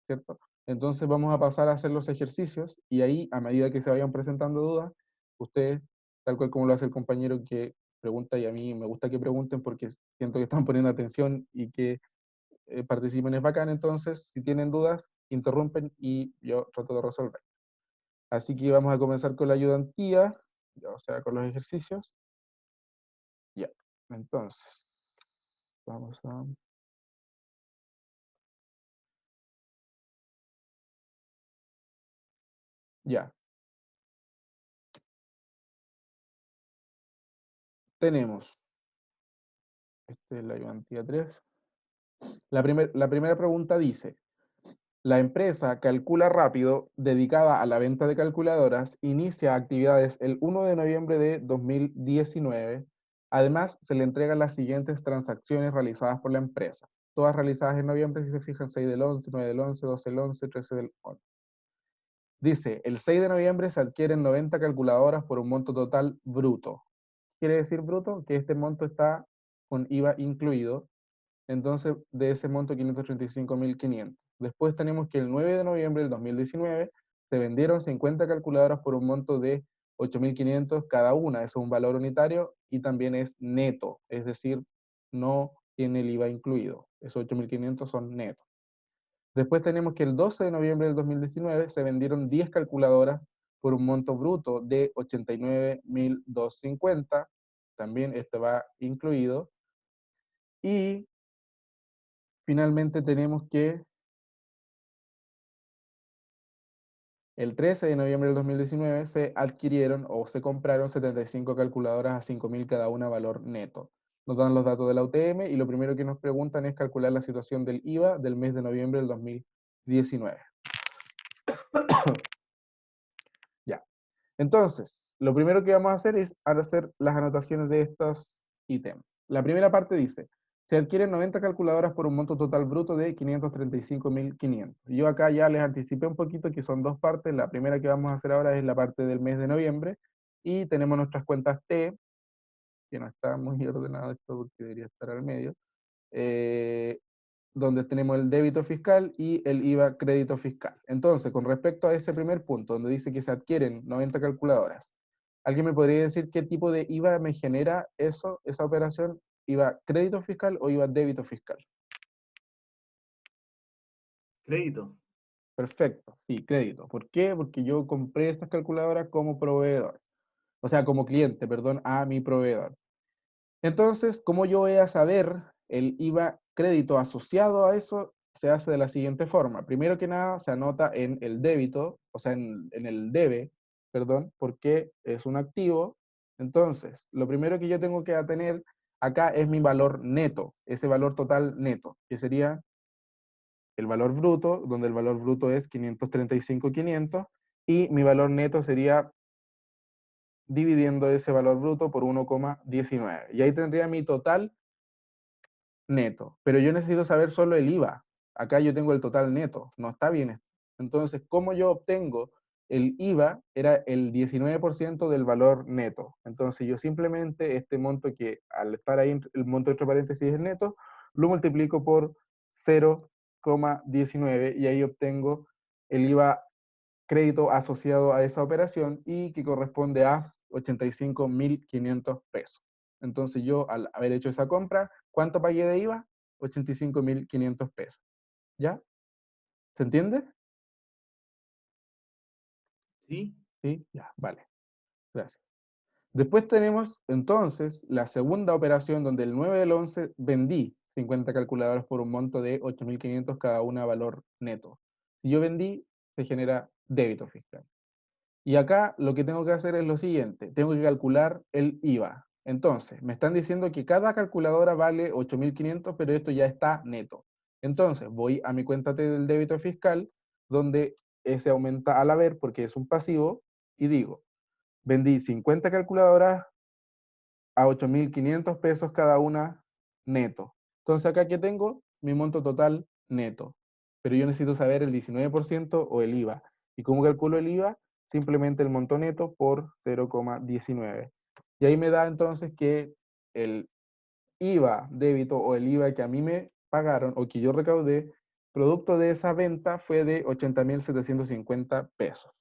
A: ¿cierto? Entonces vamos a pasar a hacer los ejercicios y ahí, a medida que se vayan presentando dudas, ustedes, tal cual como lo hace el compañero que pregunta, y a mí me gusta que pregunten porque siento que están poniendo atención y que participen es bacán, entonces si tienen dudas, interrumpen y yo trato de resolver. Así que vamos a comenzar con la ayudantía, o sea, con los ejercicios. Ya, entonces, vamos a... Ya, tenemos, este es la ayudantía 3. La primera pregunta dice, la empresa Calcula Rápido, dedicada a la venta de calculadoras, inicia actividades el 1 de noviembre de 2019. Además, se le entregan las siguientes transacciones realizadas por la empresa. Todas realizadas en noviembre, si se fijan, 6 del 11, 9 del 11, 12 del 11, 13 del 11. Dice, el 6 de noviembre se adquieren 90 calculadoras por un monto total bruto. Quiere decir bruto que este monto está con IVA incluido, entonces de ese monto 535.500. Después tenemos que el 9 de noviembre del 2019 se vendieron 50 calculadoras por un monto de 8.500 cada una, eso es un valor unitario y también es neto, es decir, no tiene el IVA incluido, esos 8.500 son netos. Después tenemos que el 12 de noviembre del 2019 se vendieron 10 calculadoras por un monto bruto de 89.250, también este va incluido. Y finalmente tenemos que el 13 de noviembre del 2019 se adquirieron o se compraron 75 calculadoras a 5.000 cada una valor neto. Nos dan los datos de la UTM y lo primero que nos preguntan es calcular la situación del IVA del mes de noviembre del 2019. Ya. Entonces, lo primero que vamos a hacer es hacer las anotaciones de estos ítems. La primera parte dice, se adquieren 90 calculadoras por un monto total bruto de 535.500. Yo acá ya les anticipé un poquito que son dos partes. La primera que vamos a hacer ahora es la parte del mes de noviembre y tenemos nuestras cuentas T, que no está muy ordenado esto porque debería estar al medio, eh, donde tenemos el débito fiscal y el IVA crédito fiscal. Entonces, con respecto a ese primer punto, donde dice que se adquieren 90 calculadoras, ¿alguien me podría decir qué tipo de IVA me genera eso, esa operación? ¿IVA crédito fiscal o IVA débito fiscal?
B: Crédito.
A: Perfecto, sí, crédito. ¿Por qué? Porque yo compré estas calculadoras como proveedor, o sea, como cliente, perdón, a mi proveedor. Entonces, ¿cómo yo voy a saber el IVA crédito asociado a eso? Se hace de la siguiente forma. Primero que nada, se anota en el débito, o sea, en el debe, perdón, porque es un activo. Entonces, lo primero que yo tengo que tener acá es mi valor neto, ese valor total neto, que sería el valor bruto, donde el valor bruto es 535.500, y mi valor neto sería dividiendo ese valor bruto por 1,19. Y ahí tendría mi total neto, pero yo necesito saber solo el IVA. Acá yo tengo el total neto, no está bien esto. Entonces, ¿cómo yo obtengo el IVA? Era el 19% del valor neto. Entonces, yo simplemente este monto que al estar ahí, el monto entre paréntesis es neto, lo multiplico por 0,19 y ahí obtengo el IVA crédito asociado a esa operación y que corresponde a 85.500 pesos. Entonces yo, al haber hecho esa compra, ¿cuánto pagué de IVA? 85.500 pesos. ¿Ya? ¿Se entiende?
B: ¿Sí?
A: Sí, ya, vale. Gracias. Después tenemos entonces la segunda operación donde el 9 del 11 vendí 50 calculadoras por un monto de 8.500 cada una valor neto. Si yo vendí, se genera débito fiscal. Y acá lo que tengo que hacer es lo siguiente, tengo que calcular el IVA. Entonces, me están diciendo que cada calculadora vale 8.500, pero esto ya está neto. Entonces, voy a mi cuenta del débito fiscal, donde ese aumenta al haber porque es un pasivo, y digo, vendí 50 calculadoras a 8.500 pesos cada una neto. Entonces acá que tengo mi monto total neto, pero yo necesito saber el 19% o el IVA. ¿Y cómo calculo el IVA? Simplemente el monto neto por 0,19. Y ahí me da entonces que el IVA débito o el IVA que a mí me pagaron o que yo recaudé, producto de esa venta fue de 80.750 pesos.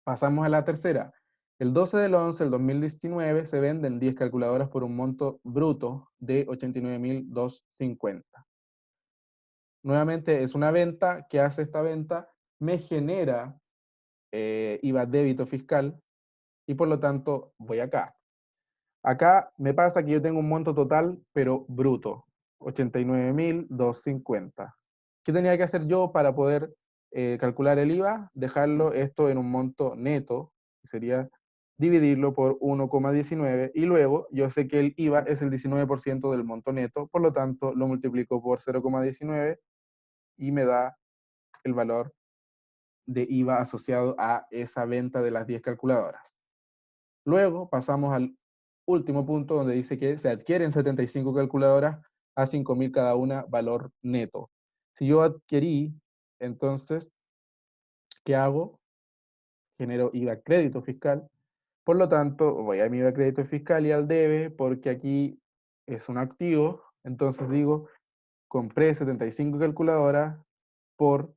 A: Pasamos a la tercera. El 12 del 11 del 2019 se venden 10 calculadoras por un monto bruto de 89.250. Nuevamente es una venta que hace esta venta, me genera IVA débito fiscal y por lo tanto voy acá. Acá me pasa que yo tengo un monto total, pero bruto, 89.250. ¿Qué tenía que hacer yo para poder calcular el IVA? Dejarlo esto en un monto neto, que sería dividirlo por 1,19 y luego yo sé que el IVA es el 19% del monto neto, por lo tanto lo multiplico por 0,19 y me da el valor de IVA asociado a esa venta de las 10 calculadoras. Luego pasamos al último punto donde dice que se adquieren 75 calculadoras a 5.000 cada una, valor neto. Si yo adquirí, entonces, ¿qué hago? Genero IVA crédito fiscal. Por lo tanto, voy a mi IVA crédito fiscal y al debe, porque aquí es un activo. Entonces digo, compré 75 calculadoras por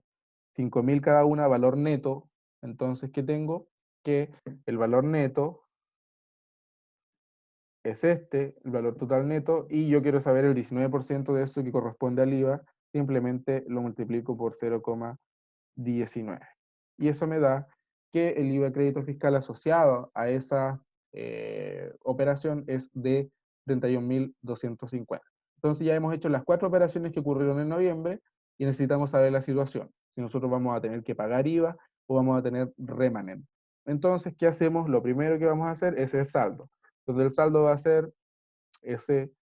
A: 5.000 cada una, valor neto. Entonces, ¿qué tengo? Que el valor neto es este, el valor total neto, y yo quiero saber el 19% de eso que corresponde al IVA, simplemente lo multiplico por 0,19. Y eso me da que el IVA crédito fiscal asociado a esa operación es de 31.250. Entonces ya hemos hecho las 4 operaciones que ocurrieron en noviembre y necesitamos saber la situación. Si nosotros vamos a tener que pagar IVA o vamos a tener remanente. Entonces, ¿qué hacemos? Lo primero que vamos a hacer es el saldo. Entonces el saldo va a ser ese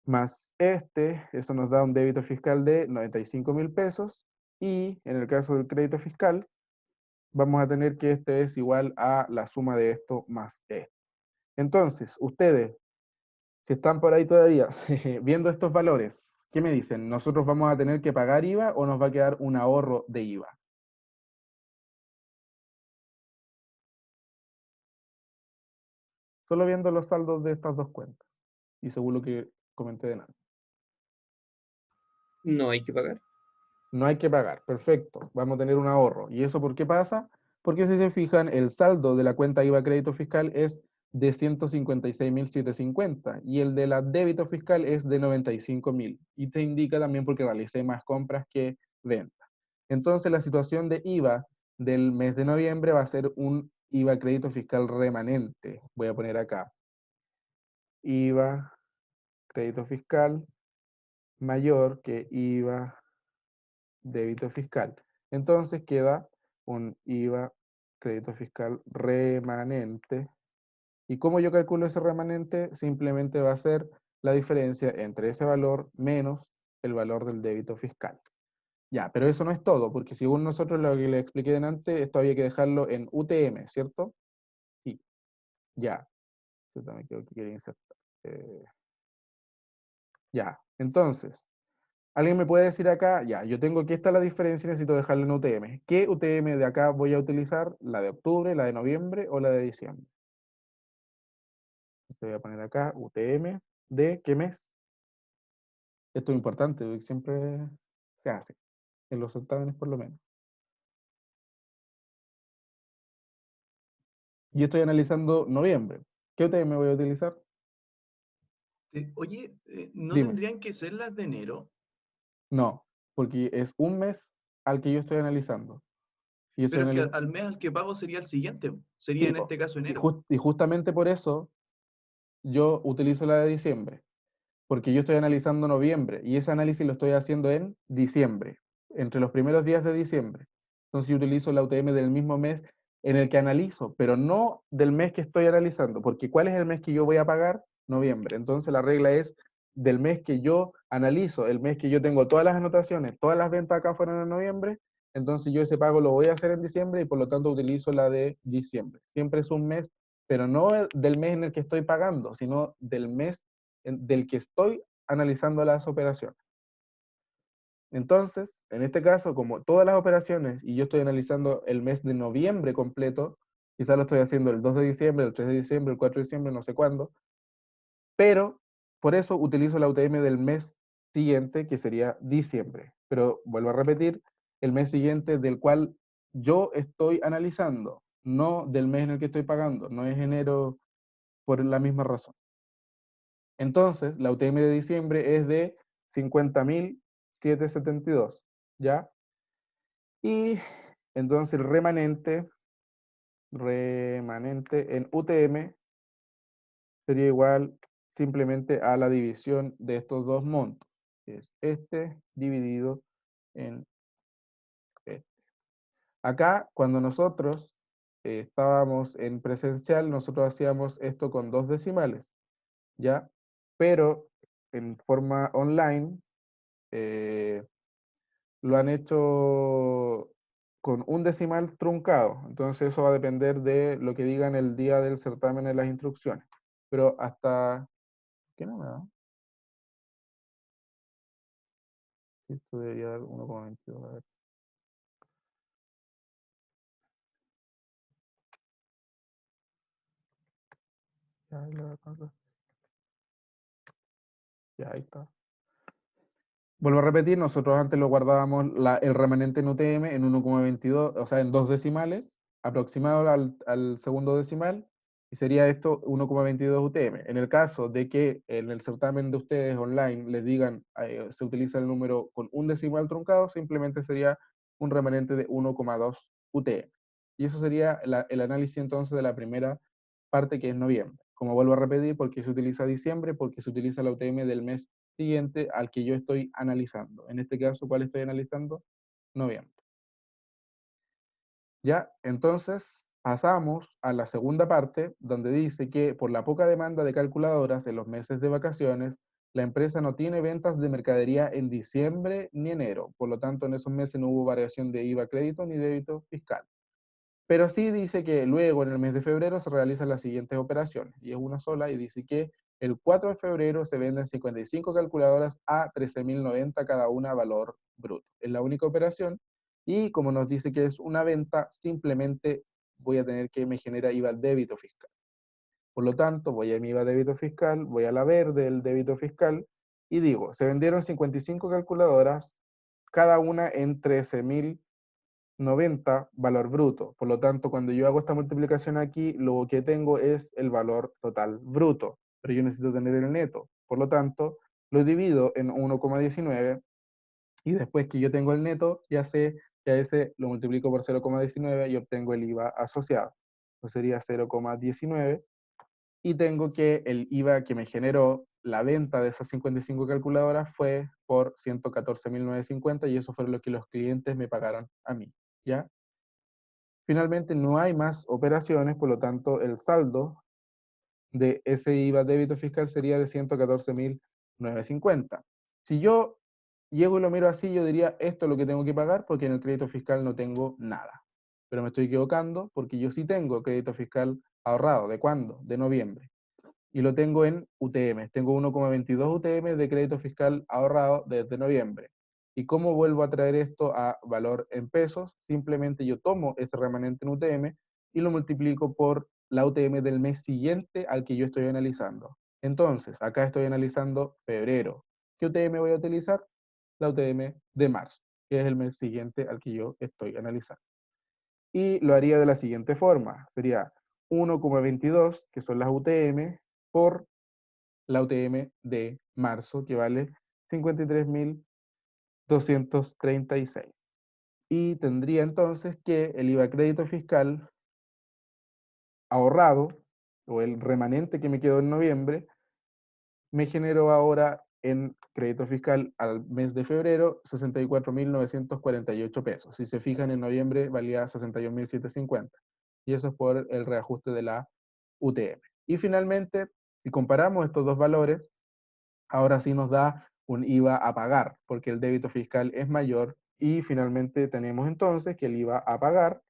A: más eso nos da un débito fiscal de 95.000 pesos y en el caso del crédito fiscal vamos a tener que este es igual a la suma de esto más esto. Entonces, ustedes, si están por ahí todavía viendo estos valores, ¿qué me dicen? ¿Nosotros vamos a tener que pagar IVA o nos va a quedar un ahorro de IVA? Solo viendo los saldos de estas dos cuentas y según lo que comenté de nada.
C: No hay que pagar.
A: No hay que pagar, perfecto, vamos a tener un ahorro. ¿Y eso por qué pasa? Porque si se fijan, el saldo de la cuenta IVA crédito fiscal es de 156.750 y el de la débito fiscal es de 95.000. Y te indica también porque realicé más compras que ventas. Entonces la situación de IVA del mes de noviembre va a ser un IVA crédito fiscal remanente. Voy a poner acá. IVA crédito fiscal mayor que IVA débito fiscal. Entonces queda un IVA crédito fiscal remanente. ¿Y cómo yo calculo ese remanente? Simplemente va a ser la diferencia entre ese valor menos el valor del débito fiscal. Ya, pero eso no es todo, porque según nosotros lo que le expliqué delante, esto había que dejarlo en UTM, ¿cierto? Sí, ya. Yo también creo que quería insertar. Ya, entonces, ¿alguien me puede decir acá? Ya, yo tengo aquí está la diferencia y necesito dejarla en UTM. ¿Qué UTM de acá voy a utilizar? ¿La de octubre, la de noviembre o la de diciembre? Voy a poner acá UTM de ¿qué mes? Esto es importante, porque siempre se hace, en los certámenes por lo menos. Yo estoy analizando noviembre. ¿Qué UTM voy a utilizar?
B: Oye, ¿no
A: Dime.
B: tendrían que ser las de enero?
A: No, porque es un mes al que yo estoy analizando. Y yo estoy
B: Pero es que
A: analizando.
B: al mes al que pago sería el siguiente, sería
A: Sí,
B: en
A: po.
B: este caso
A: Y,
B: enero.
A: y justamente por eso yo utilizo la de diciembre. Porque yo estoy analizando noviembre y ese análisis lo estoy haciendo en diciembre, entre los primeros días de diciembre. Entonces yo utilizo la UTM del mismo mes en el que analizo, pero no del mes que estoy analizando, porque ¿cuál es el mes que yo voy a pagar? Noviembre. Entonces la regla es del mes que yo analizo, el mes que yo tengo todas las anotaciones, todas las ventas acá fueron en noviembre, entonces yo ese pago lo voy a hacer en diciembre y por lo tanto utilizo la de diciembre. Siempre es un mes pero no del mes en el que estoy pagando, sino del mes del que estoy analizando las operaciones. Entonces, en este caso, como todas las operaciones, y yo estoy analizando el mes de noviembre completo, quizás lo estoy haciendo el 2 de diciembre, el 3 de diciembre, el 4 de diciembre, no sé cuándo, pero por eso utilizo la UTM del mes siguiente, que sería diciembre. Pero vuelvo a repetir, el mes siguiente del cual yo estoy analizando, no del mes en el que estoy pagando, no es enero por la misma razón. Entonces, la UTM de diciembre es de 50.772, ¿ya? Y entonces el remanente en UTM sería igual simplemente a la división de estos dos montos, que es este dividido en este. Acá, cuando nosotros estábamos en presencial, nosotros hacíamos esto con dos decimales, ¿ya? Pero en forma online, eh, lo han hecho con un decimal truncado. Entonces eso va a depender de lo que digan el día del certamen en las instrucciones. Pero hasta... ¿Qué no me da? Esto debería dar 1,22. A ver. Ya, ya, ahí está. Vuelvo a repetir, nosotros antes lo guardábamos el remanente en UTM en 1,22, o sea, en dos decimales, aproximado al segundo decimal, y sería esto 1,22 UTM. En el caso de que en el certamen de ustedes online les digan se utiliza el número con un decimal truncado, simplemente sería un remanente de 1,2 UTM. Y eso sería el análisis entonces de la primera parte, que es noviembre. Como vuelvo a repetir, porque se utiliza diciembre, porque se utiliza la UTM del mes siguiente al que yo estoy analizando. En este caso, ¿cuál estoy analizando? Noviembre. Ya, entonces pasamos a la segunda parte, donde dice que por la poca demanda de calculadoras en los meses de vacaciones, la empresa no tiene ventas de mercadería en diciembre ni enero. Por lo tanto, en esos meses no hubo variación de IVA crédito ni débito fiscal. Pero sí dice que luego, en el mes de febrero, se realizan las siguientes operaciones, y es una sola, y dice que el 4 de febrero se venden 55 calculadoras a 13.090 cada una, valor bruto. Es la única operación, y como nos dice que es una venta, simplemente voy a tener que me genera IVA débito fiscal. Por lo tanto, voy a mi IVA débito fiscal, voy a la verde del débito fiscal, y digo, se vendieron 55 calculadoras, cada una en 13.090 valor bruto. Por lo tanto, cuando yo hago esta multiplicación aquí, lo que tengo es el valor total bruto, pero yo necesito tener el neto. Por lo tanto, lo divido en 1,19 y después que yo tengo el neto, ya sé que a ese lo multiplico por 0,19 y obtengo el IVA asociado. Eso sería 0,19 y tengo que el IVA que me generó la venta de esas 55 calculadoras fue por 114.950 y eso fue lo que los clientes me pagaron a mí, ¿ya? Finalmente, no hay más operaciones, por lo tanto, el saldo de ese IVA débito fiscal sería de 114.950. Si yo llego y lo miro así, yo diría, esto es lo que tengo que pagar porque en el crédito fiscal no tengo nada. Pero me estoy equivocando porque yo sí tengo crédito fiscal ahorrado. ¿De cuándo? De noviembre. Y lo tengo en UTM. Tengo 1,22 UTM de crédito fiscal ahorrado desde noviembre. ¿Y cómo vuelvo a traer esto a valor en pesos? Simplemente yo tomo ese remanente en UTM y lo multiplico por la UTM del mes siguiente al que yo estoy analizando. Entonces, acá estoy analizando febrero. ¿Qué UTM voy a utilizar? La UTM de marzo, que es el mes siguiente al que yo estoy analizando. Y lo haría de la siguiente forma. Sería 1,22, que son las UTM, por la UTM de marzo, que vale 53.236. Y tendría entonces que el IVA crédito fiscal ahorrado, o el remanente que me quedó en noviembre, me generó ahora en crédito fiscal al mes de febrero 64.948 pesos. Si se fijan, en noviembre valía 61.750. Y eso es por el reajuste de la UTM. Y finalmente, si comparamos estos dos valores, ahora sí nos da un IVA a pagar, porque el débito fiscal es mayor y finalmente tenemos entonces que el IVA a pagar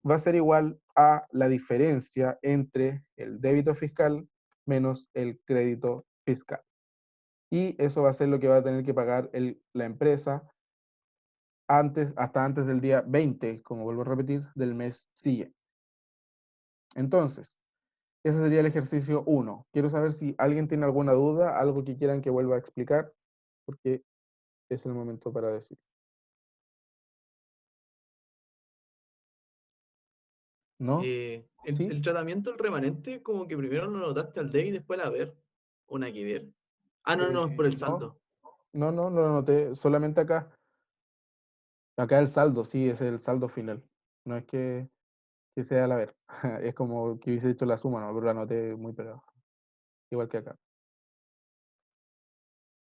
A: va a ser igual a la diferencia entre el débito fiscal menos el crédito fiscal. Y eso va a ser lo que va a tener que pagar la empresa hasta antes del día 20, como vuelvo a repetir, del mes siguiente. Entonces, ese sería el ejercicio 1. Quiero saber si alguien tiene alguna duda, algo que quieran que vuelva a explicar, porque es el momento para decir. ¿No? ¿Sí?
B: El tratamiento del remanente, como que primero lo notaste al débito y después al haber, o nada que ver. Ah, no, no, es por el
A: No,
B: saldo.
A: no lo anoté, solamente acá. Acá el saldo, sí, es el saldo final. No es que sea la ver. Es como que hubiese hecho la suma, ¿no? Pero la anoté muy pegado. Igual que acá.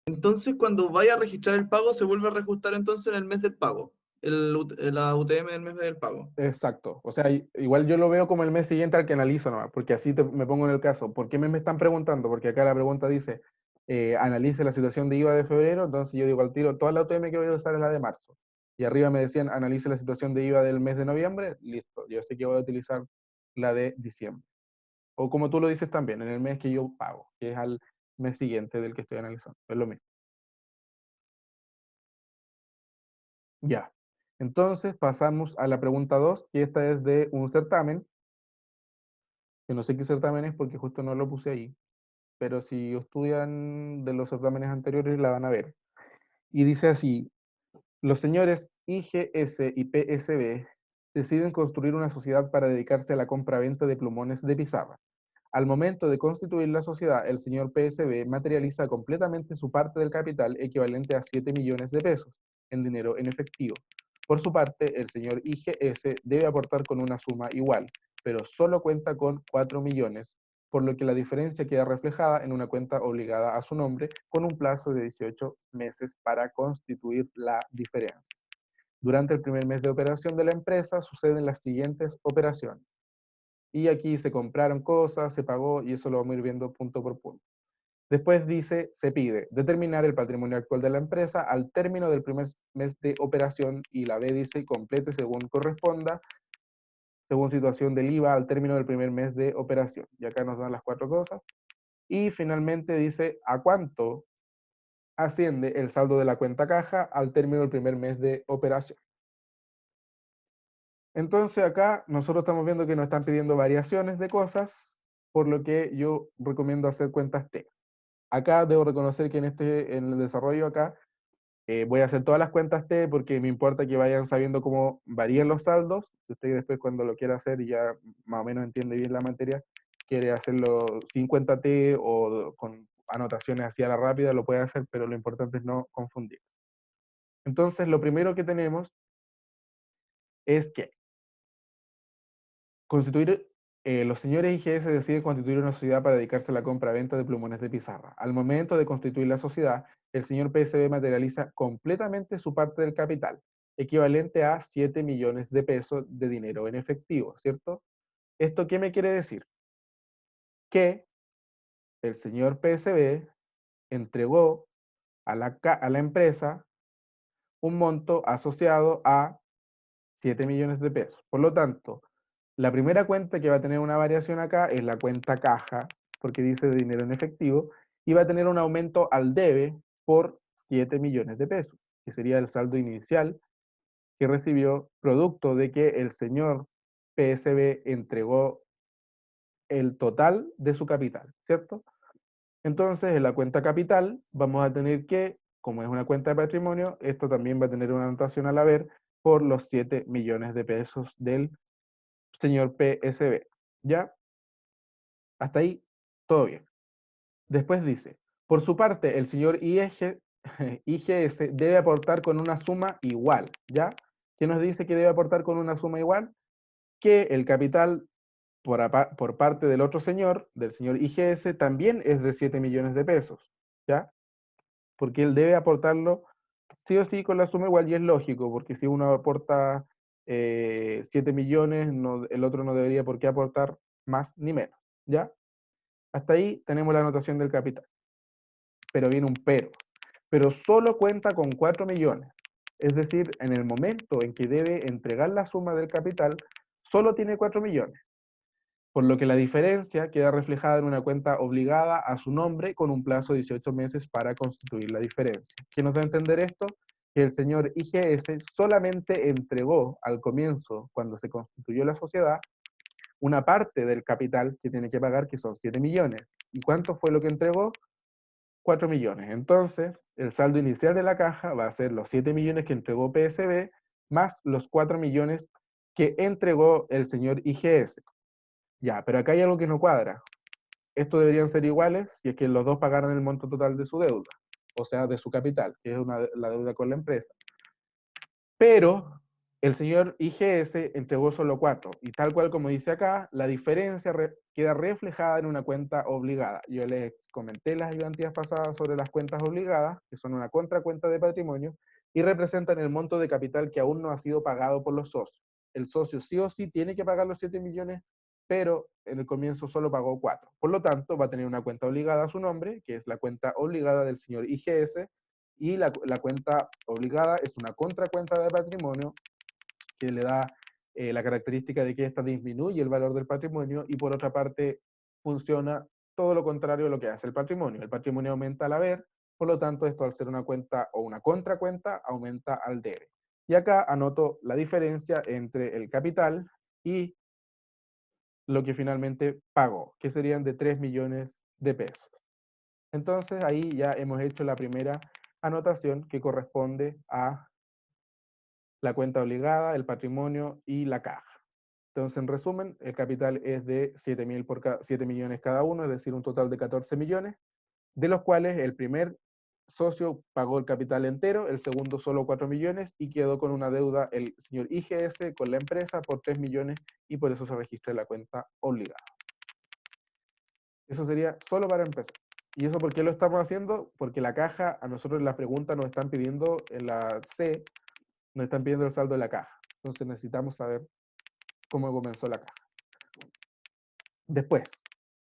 B: Entonces, cuando vaya a registrar el pago, se vuelve a reajustar entonces en el mes del pago. La UTM del mes del pago.
A: Exacto. O sea, igual yo lo veo como el mes siguiente al que analizo nomás, porque así me pongo en el caso. ¿Por qué me están preguntando? Porque acá la pregunta dice, analice la situación de IVA de febrero, entonces yo digo al tiro, toda la UTM que voy a usar es la de marzo. Y arriba me decían, analice la situación de IVA del mes de noviembre, listo, yo sé que voy a utilizar la de diciembre. O como tú lo dices también, en el mes que yo pago, que es al mes siguiente del que estoy analizando. Es lo mismo. Ya. Entonces pasamos a la pregunta 2, que esta es de un certamen, que no sé qué certamen es porque justo no lo puse ahí, pero si estudian de los certámenes anteriores la van a ver. Y dice así, los señores IGS y PSB deciden construir una sociedad para dedicarse a la compra-venta de plumones de pizarra. Al momento de constituir la sociedad, el señor PSB materializa completamente su parte del capital equivalente a 7 millones de pesos en dinero en efectivo. Por su parte, el señor IGS debe aportar con una suma igual, pero solo cuenta con 4 millones, por lo que la diferencia queda reflejada en una cuenta obligada a su nombre con un plazo de 18 meses para constituir la diferencia. Durante el primer mes de operación de la empresa suceden las siguientes operaciones. Y aquí se compraron cosas, se pagó y eso lo vamos a ir viendo punto por punto. Después dice, se pide determinar el patrimonio actual de la empresa al término del primer mes de operación y la B dice complete según corresponda, según situación del IVA al término del primer mes de operación. Y acá nos dan las 4 cosas. Y finalmente dice a cuánto asciende el saldo de la cuenta caja al término del primer mes de operación. Entonces acá nosotros estamos viendo que nos están pidiendo variaciones de cosas, por lo que yo recomiendo hacer cuentas T. Acá debo reconocer que en el desarrollo acá voy a hacer todas las cuentas T porque me importa que vayan sabiendo cómo varían los saldos. Usted después cuando lo quiera hacer y ya más o menos entiende bien la materia, quiere hacerlo sin cuenta T o con anotaciones así a la rápida, lo puede hacer, pero lo importante es no confundir. Entonces lo primero que tenemos es que constituir, los señores IGS deciden constituir una sociedad para dedicarse a la compra-venta de plumones de pizarra. Al momento de constituir la sociedad, el señor PSB materializa completamente su parte del capital, equivalente a 7 millones de pesos de dinero en efectivo, ¿cierto? ¿Esto qué me quiere decir? Que el señor PSB entregó a la empresa un monto asociado a 7 millones de pesos. Por lo tanto, la primera cuenta que va a tener una variación acá es la cuenta caja, porque dice de dinero en efectivo, y va a tener un aumento al debe por 7 millones de pesos, que sería el saldo inicial que recibió producto de que el señor PSB entregó el total de su capital, ¿cierto? Entonces, en la cuenta capital vamos a tener que, como es una cuenta de patrimonio, esto también va a tener una anotación al haber por los 7 millones de pesos del señor PSB. ¿Ya? Hasta ahí, todo bien. Después dice, por su parte, el señor IGS debe aportar con una suma igual, ¿ya? ¿Qué nos dice que debe aportar con una suma igual? Que el capital por parte del otro señor, del señor IGS, también es de 7 millones de pesos, ¿ya? Porque él debe aportarlo sí o sí con la suma igual y es lógico, porque si uno aporta 7 millones, el otro no debería por qué aportar más ni menos, ¿ya? Hasta ahí tenemos la anotación del capital. Pero viene un pero solo cuenta con 4 millones. Es decir, en el momento en que debe entregar la suma del capital, solo tiene 4 millones, por lo que la diferencia queda reflejada en una cuenta obligada a su nombre con un plazo de 18 meses para constituir la diferencia. ¿Qué nos da a entender esto? Que el señor IGS solamente entregó al comienzo, cuando se constituyó la sociedad, una parte del capital que tiene que pagar, que son 7 millones. ¿Y cuánto fue lo que entregó? 4 millones. Entonces, el saldo inicial de la caja va a ser los 7 millones que entregó PSB más los 4 millones que entregó el señor IGS. Ya, pero acá hay algo que no cuadra. Estos deberían ser iguales si es que los dos pagaran el monto total de su deuda, o sea, de su capital, que es la deuda con la empresa. Pero el señor IGS entregó solo 4, y tal cual como dice acá, la diferencia queda reflejada en una cuenta obligada. Yo les comenté las ayudantías pasadas sobre las cuentas obligadas, que son una contracuenta de patrimonio, y representan el monto de capital que aún no ha sido pagado por los socios. El socio sí o sí tiene que pagar los 7 millones, pero en el comienzo solo pagó 4. Por lo tanto, va a tener una cuenta obligada a su nombre, que es la cuenta obligada del señor IGS, y la cuenta obligada es una contracuenta de patrimonio que le da la característica de que ésta disminuye el valor del patrimonio, y por otra parte funciona todo lo contrario a lo que hace el patrimonio. El patrimonio aumenta al haber, por lo tanto esto, al ser una cuenta o una contracuenta, aumenta al debe. Y acá anoto la diferencia entre el capital y lo que finalmente pagó, que serían de 3 millones de pesos. Entonces ahí ya hemos hecho la primera anotación, que corresponde a la cuenta obligada, el patrimonio y la caja. Entonces, en resumen, el capital es de 7 millones cada uno, es decir, un total de 14 millones, de los cuales el primer socio pagó el capital entero, el segundo solo 4 millones, y quedó con una deuda el señor IGS con la empresa por 3 millones, y por eso se registra la cuenta obligada. Eso sería solo para empezar. ¿Y eso por qué lo estamos haciendo? Porque la caja, a nosotros en la pregunta nos están pidiendo, en la C, nos están pidiendo el saldo de la caja. Entonces necesitamos saber cómo comenzó la caja. Después,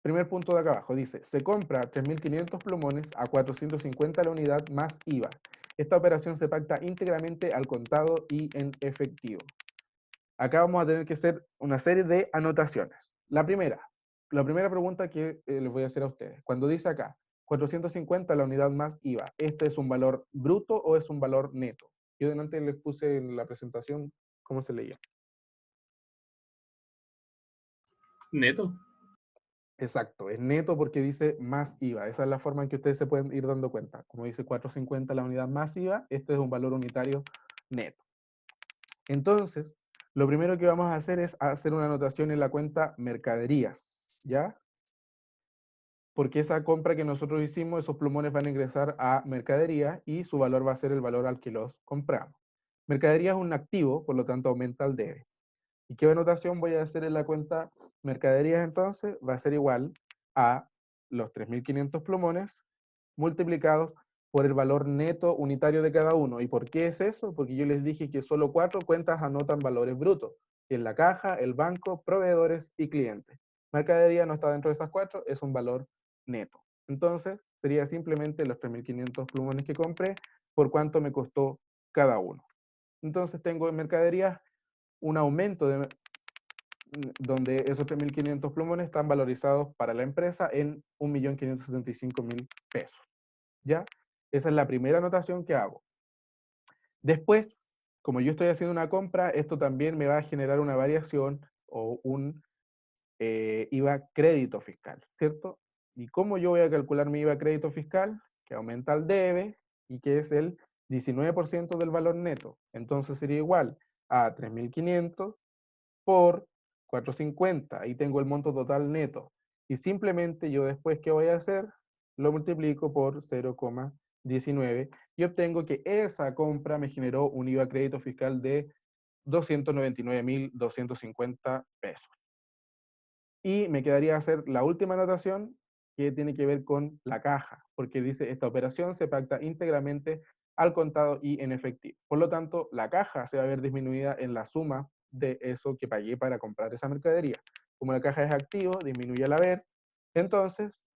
A: primer punto de acá abajo, dice, se compra 3.500 plumones a 450 la unidad más IVA. Esta operación se pacta íntegramente al contado y en efectivo. Acá vamos a tener que hacer una serie de anotaciones. La primera pregunta que les voy a hacer a ustedes. Cuando dice acá, 450 la unidad más IVA, ¿este es un valor bruto o es un valor neto? Yo delante les puse en la presentación cómo se leía.
B: Neto.
A: Exacto, es neto porque dice más IVA. Esa es la forma en que ustedes se pueden ir dando cuenta. Como dice 450 la unidad más IVA, este es un valor unitario neto. Entonces, lo primero que vamos a hacer es hacer una anotación en la cuenta mercaderías, ¿ya? Porque esa compra que nosotros hicimos, esos plumones van a ingresar a mercadería y su valor va a ser el valor al que los compramos. Mercadería es un activo, por lo tanto aumenta el debe. ¿Y qué anotación voy a hacer en la cuenta mercaderías entonces? Va a ser igual a los 3.500 plumones multiplicados por el valor neto unitario de cada uno. ¿Y por qué es eso? Porque yo les dije que solo 4 cuentas anotan valores brutos, que es la caja, el banco, proveedores y clientes. Mercadería no está dentro de esas 4, es un valor neto. Entonces, sería simplemente los 3.500 plumones que compré por cuánto me costó cada uno. Entonces tengo en mercaderías un aumento donde esos 3.500 plumones están valorizados para la empresa en 1.575.000 pesos. ¿Ya? Esa es la primera anotación que hago. Después, como yo estoy haciendo una compra, esto también me va a generar una variación o un IVA crédito fiscal, ¿cierto? ¿Y cómo yo voy a calcular mi IVA crédito fiscal? Que aumenta el debe y que es el 19% del valor neto. Entonces sería igual a 3.500 por 450. Ahí tengo el monto total neto. Y simplemente yo después, ¿qué voy a hacer? Lo multiplico por 0,19 y obtengo que esa compra me generó un IVA crédito fiscal de 299.250 pesos. Y me quedaría hacer la última anotación, que tiene que ver con la caja, porque dice, esta operación se pacta íntegramente al contado y en efectivo. Por lo tanto, la caja se va a ver disminuida en la suma de eso que pagué para comprar esa mercadería. Como la caja es activo, disminuye al haber. Entonces,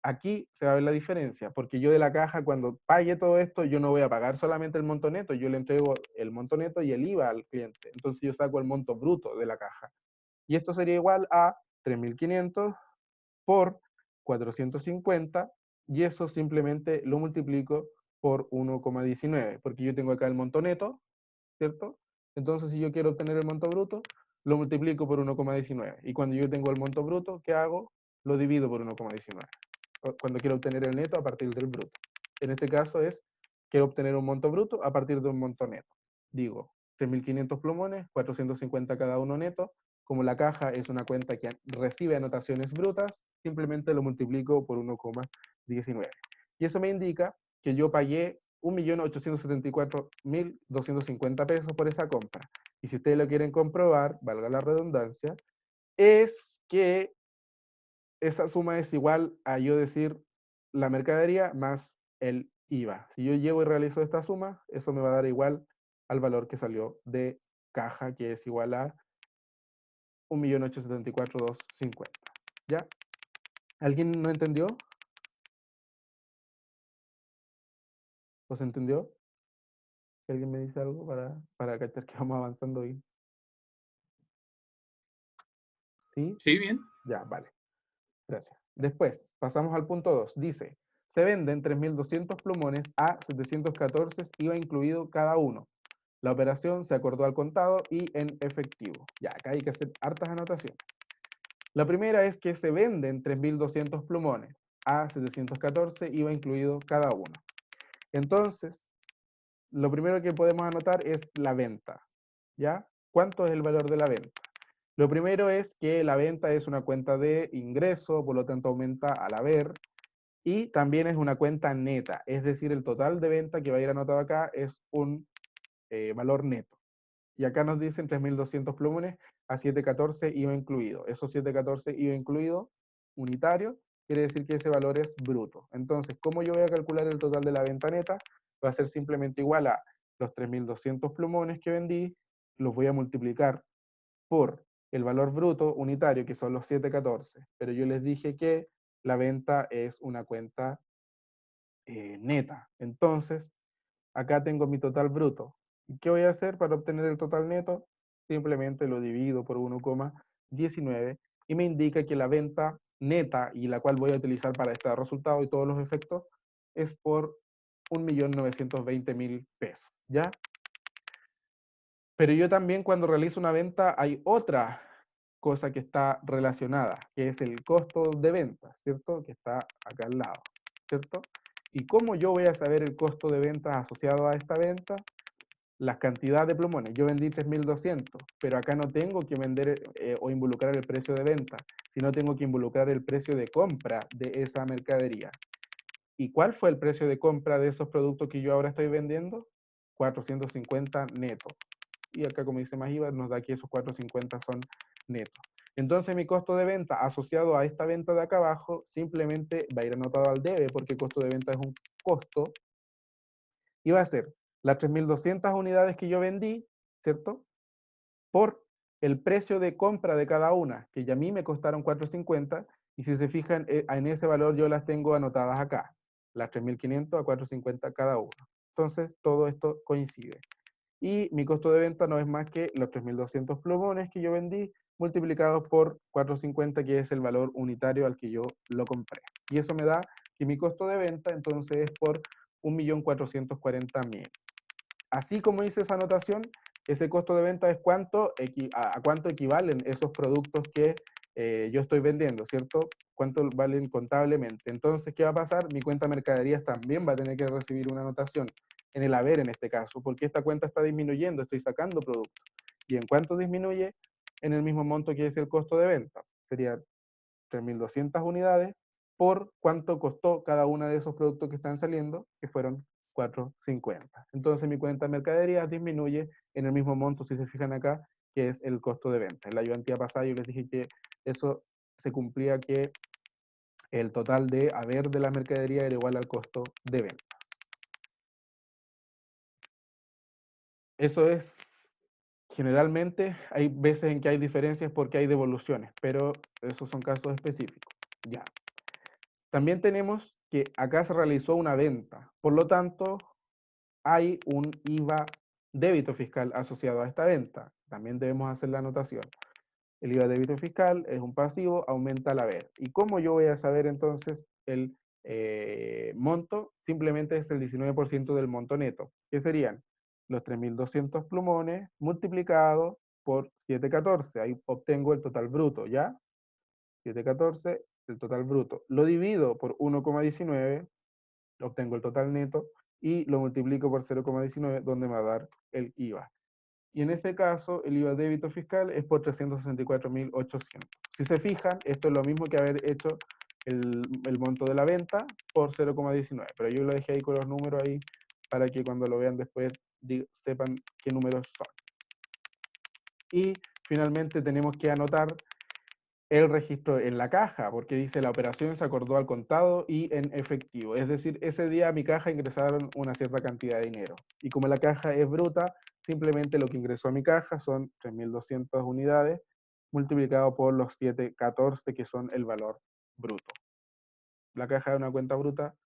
A: aquí se va a ver la diferencia, porque yo de la caja, cuando pague todo esto, yo no voy a pagar solamente el monto neto, yo le entrego el monto neto y el IVA al cliente. Entonces yo saco el monto bruto de la caja. Y esto sería igual a 3.500 por 450, y eso simplemente lo multiplico por 1,19, porque yo tengo acá el monto neto, ¿cierto? Entonces, si yo quiero obtener el monto bruto, lo multiplico por 1,19. Y cuando yo tengo el monto bruto, ¿qué hago? Lo divido por 1,19. Cuando quiero obtener el neto a partir del bruto. En este caso es, quiero obtener un monto bruto a partir de un monto neto. Digo, 3.500 plumones, 450 cada uno neto. Como la caja es una cuenta que recibe anotaciones brutas, simplemente lo multiplico por 1,19. Y eso me indica que yo pagué 1.874.250 pesos por esa compra. Y si ustedes lo quieren comprobar, valga la redundancia, es que esa suma es igual a yo decir la mercadería más el IVA. Si yo llevo y realizo esta suma, eso me va a dar igual al valor que salió de caja, que es igual a 1.874.250. ¿Ya? ¿Alguien no entendió? ¿O se entendió? ¿Alguien me dice algo para cachar que vamos avanzando bien? ¿Sí?
C: Sí, bien.
A: Ya, vale. Gracias. Después, pasamos al punto 2. Dice, se venden 3.200 plumones a 714, IVA incluido cada uno. La operación se acordó al contado y en efectivo. Ya, acá hay que hacer hartas anotaciones. La primera es que se venden 3.200 plumones a 714, IVA incluido cada uno. Entonces, lo primero que podemos anotar es la venta. ¿Ya? ¿Cuánto es el valor de la venta? Lo primero es que la venta es una cuenta de ingreso, por lo tanto aumenta al haber, y también es una cuenta neta, es decir, el total de venta que va a ir anotado acá es un valor neto. Y acá nos dicen 3.200 plumones a 714 IVA incluido. Esos 714 IVA incluido, unitario, quiere decir que ese valor es bruto. Entonces, ¿cómo yo voy a calcular el total de la venta neta? Va a ser simplemente igual a los 3.200 plumones que vendí, los voy a multiplicar por el valor bruto unitario, que son los 714. Pero yo les dije que la venta es una cuenta neta. Entonces, acá tengo mi total bruto. ¿Y qué voy a hacer para obtener el total neto? Simplemente lo divido por 1,19 y me indica que la venta neta, y la cual voy a utilizar para este resultado y todos los efectos, es por 1.920.000 pesos. ¿Ya? Pero yo también cuando realizo una venta hay otra cosa que está relacionada, que es el costo de venta, ¿cierto? Que está acá al lado, ¿cierto? ¿Y cómo yo voy a saber el costo de venta asociado a esta venta? Las cantidades de plumones. Yo vendí 3.200, pero acá no tengo que vender o involucrar el precio de venta, sino tengo que involucrar el precio de compra de esa mercadería. ¿Y cuál fue el precio de compra de esos productos que yo ahora estoy vendiendo? 450 netos. Y acá, como dice más IVA, nos da que esos 450 son netos. Entonces mi costo de venta asociado a esta venta de acá abajo simplemente va a ir anotado al debe, porque el costo de venta es un costo, y va a ser las 3.200 unidades que yo vendí, ¿cierto? Por el precio de compra de cada una, que ya a mí me costaron 450, y si se fijan, en ese valor yo las tengo anotadas acá, las 3.500 a 450 cada una. Entonces, todo esto coincide. Y mi costo de venta no es más que los 3.200 plumones que yo vendí, multiplicados por 450, que es el valor unitario al que yo lo compré. Y eso me da que mi costo de venta entonces es por 1.440.000. Así como hice esa anotación, ese costo de venta es a cuánto equivalen esos productos que yo estoy vendiendo, ¿cierto? Cuánto valen contablemente. Entonces, ¿qué va a pasar? Mi cuenta de mercaderías también va a tener que recibir una anotación en el haber en este caso, porque esta cuenta está disminuyendo, estoy sacando productos. ¿Y en cuánto disminuye? En el mismo monto que es el costo de venta. Sería 3.200 unidades por cuánto costó cada uno de esos productos que están saliendo, que fueron 4.50. Entonces mi cuenta de mercadería disminuye en el mismo monto, si se fijan acá, que es el costo de venta. En la ayudantía pasada yo les dije que eso se cumplía, que el total de haber de la mercadería era igual al costo de venta. Eso es, generalmente, hay veces en que hay diferencias porque hay devoluciones, pero esos son casos específicos. Ya. También tenemos que acá se realizó una venta, por lo tanto, hay un IVA débito fiscal asociado a esta venta. También debemos hacer la anotación. El IVA débito fiscal es un pasivo, aumenta al haber. ¿Y cómo yo voy a saber entonces el monto? Simplemente es el 19% del monto neto, que serían los 3.200 plumones multiplicado por 714. Ahí obtengo el total bruto, ¿ya? 714, el total bruto. Lo divido por 1,19, obtengo el total neto, y lo multiplico por 0,19, donde me va a dar el IVA. Y en ese caso, el IVA débito fiscal es por 364.800. Si se fijan, esto es lo mismo que haber hecho el monto de la venta por 0,19, pero yo lo dejé ahí con los números ahí para que cuando lo vean después sepan qué números son. Y finalmente tenemos que anotar el registro en la caja, porque dice la operación se acordó al contado y en efectivo. Es decir, ese día a mi caja ingresaron una cierta cantidad de dinero. Y como la caja es bruta, simplemente lo que ingresó a mi caja son 3.200 unidades multiplicado por los 714, que son el valor bruto. La caja es una cuenta bruta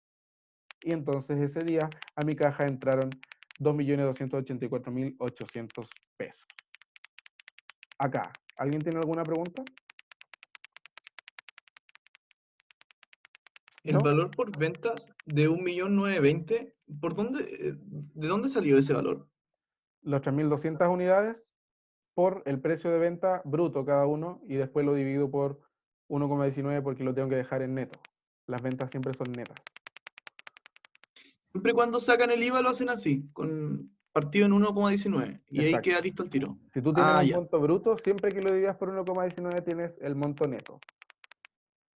A: y entonces ese día a mi caja entraron 2.284.800 pesos. Acá, ¿alguien tiene alguna pregunta?
B: El
A: ¿No?
B: valor por ventas de 1.920.000, ¿de dónde salió ese valor?
A: Los 3.200 unidades por el precio de venta bruto cada uno y después lo divido por 1,19 porque lo tengo que dejar en neto. Las ventas siempre son netas.
B: Siempre y cuando sacan el IVA lo hacen así, con partido en 1,19 y ahí queda
A: Exacto.
B: listo el tiro.
A: Si tú tienes
B: Ah,
A: un
B: ya.
A: monto bruto, siempre que lo dividas por 1,19 tienes el monto neto.